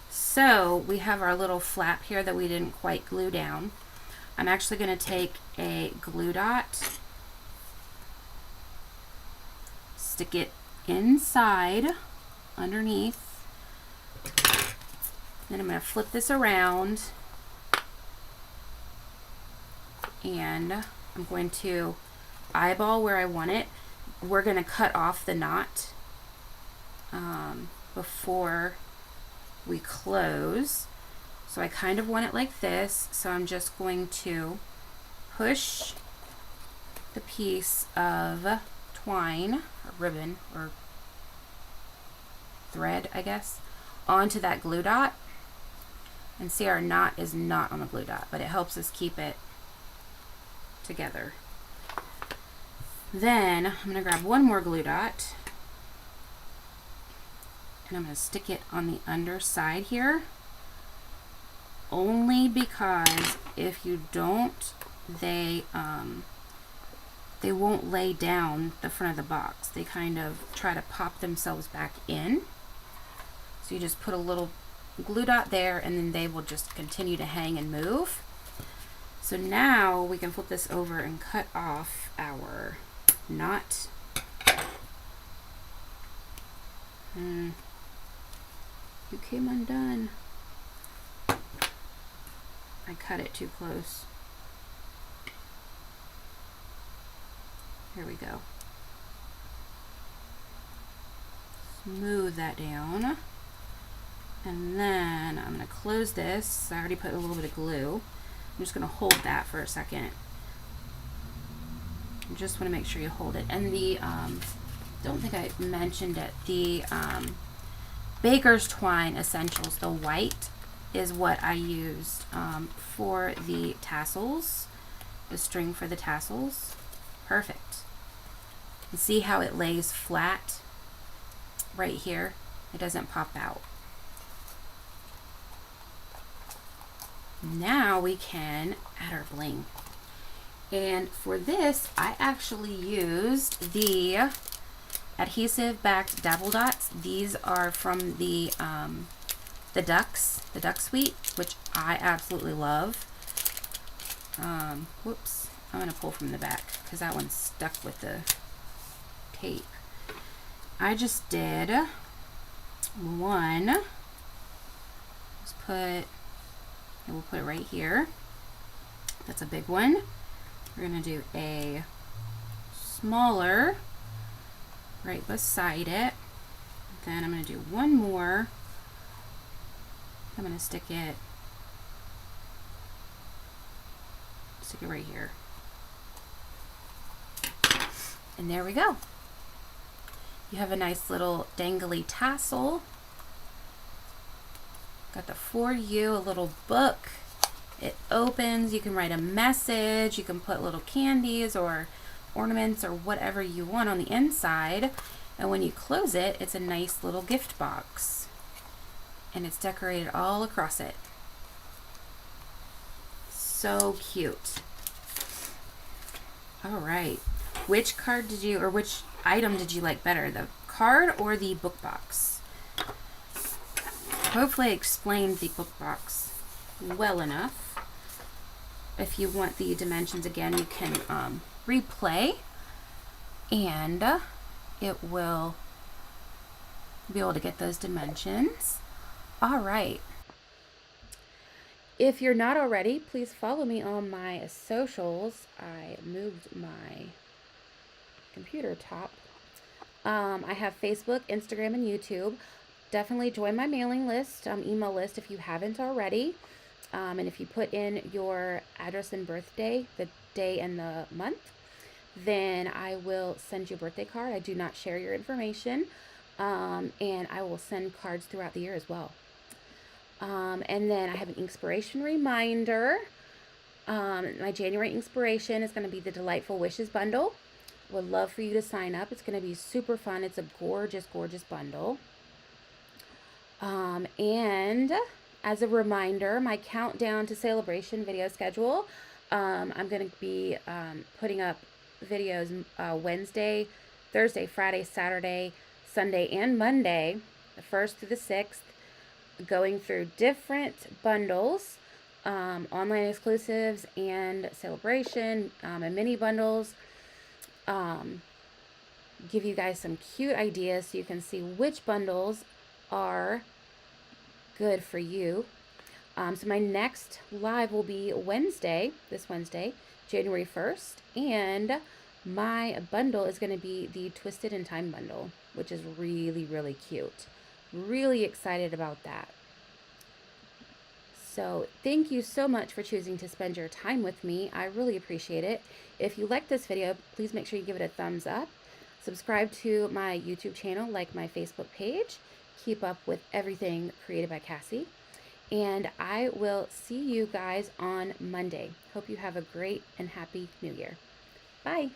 So we have our little flap here that we didn't quite glue down. I'm actually going to take a glue dot, stick it inside, underneath. Then I'm going to flip this around, and I'm going to eyeball where I want it. We're going to cut off the knot before we close. So I kind of want it like this. So I'm just going to push the piece of twine or ribbon or thread, I guess, onto that glue dot. And see, our knot is not on the glue dot, but it helps us keep it together. Then I'm going to grab one more glue dot, and I'm going to stick it on the underside here, only because if you don't, they won't lay down the front of the box. They kind of try to pop themselves back in. So you just put a little glue dot there, and then they will just continue to hang and move. So now we can flip this over and cut off our knot. You came undone. I cut it too close. Here we go. Smooth that down. And then I'm going to close this. I already put a little bit of glue. I'm just going to hold that for a second. You just want to make sure you hold it. And the, don't think I mentioned it, the Baker's Twine Essentials, the white, is what I used for the tassels, the string for the tassels. Perfect. And see how it lays flat right here? It doesn't pop out. Now we can add our bling. And for this, I actually used the adhesive backed dabble dots. These are from the Duck Suite, which I absolutely love. Whoops, I'm gonna pull from the back because that one's stuck with the tape. I just did one. Let's put, and we'll put it right here. That's a big one. We're gonna do a smaller right beside it. Then I'm gonna do one more. I'm gonna stick it right here. And there we go. You have a nice little dangly tassel. Got the For You, a little book. It opens, you can write a message, you can put little candies or ornaments or whatever you want on the inside. And when you close it, it's a nice little gift box. And it's decorated all across it. So cute. All right. Which card did you, or which item did you like better, the card or the book box? Hopefully I explained the book box well enough. If you want the dimensions again, you can replay, and it will be able to get those dimensions. All right. If you're not already, please follow me on my socials. I moved my computer top. I have Facebook, Instagram, and YouTube. Definitely join my mailing list, email list if you haven't already. And if you put in your address and birthday, the day and the month, then I will send you a birthday card. I do not share your information, and I will send cards throughout the year as well. And then I have an inspiration reminder. My January inspiration is going to be the Delightful Wishes bundle. Would love for you to sign up. It's going to be super fun. It's a gorgeous, gorgeous bundle. And as a reminder, my countdown to Sale-a-bration video schedule. I'm going to be putting up videos Wednesday, Thursday, Friday, Saturday, Sunday, and Monday, the 1st through the 6th, going through different bundles, online exclusives and Sale-a-bration, and mini bundles. Give you guys some cute ideas so you can see which bundles are good for you. So my next live will be this Wednesday, January 1st, and my bundle is going to be the Twisted in Time bundle, which is really, really cute. Really excited about that. So thank you so much for choosing to spend your time with me. I really appreciate it. If you like this video, please make sure you give it a thumbs up. Subscribe to my YouTube channel, like my Facebook page. Keep up with everything created by Cassie. And I will see you guys on Monday. Hope you have a great and happy New Year. Bye.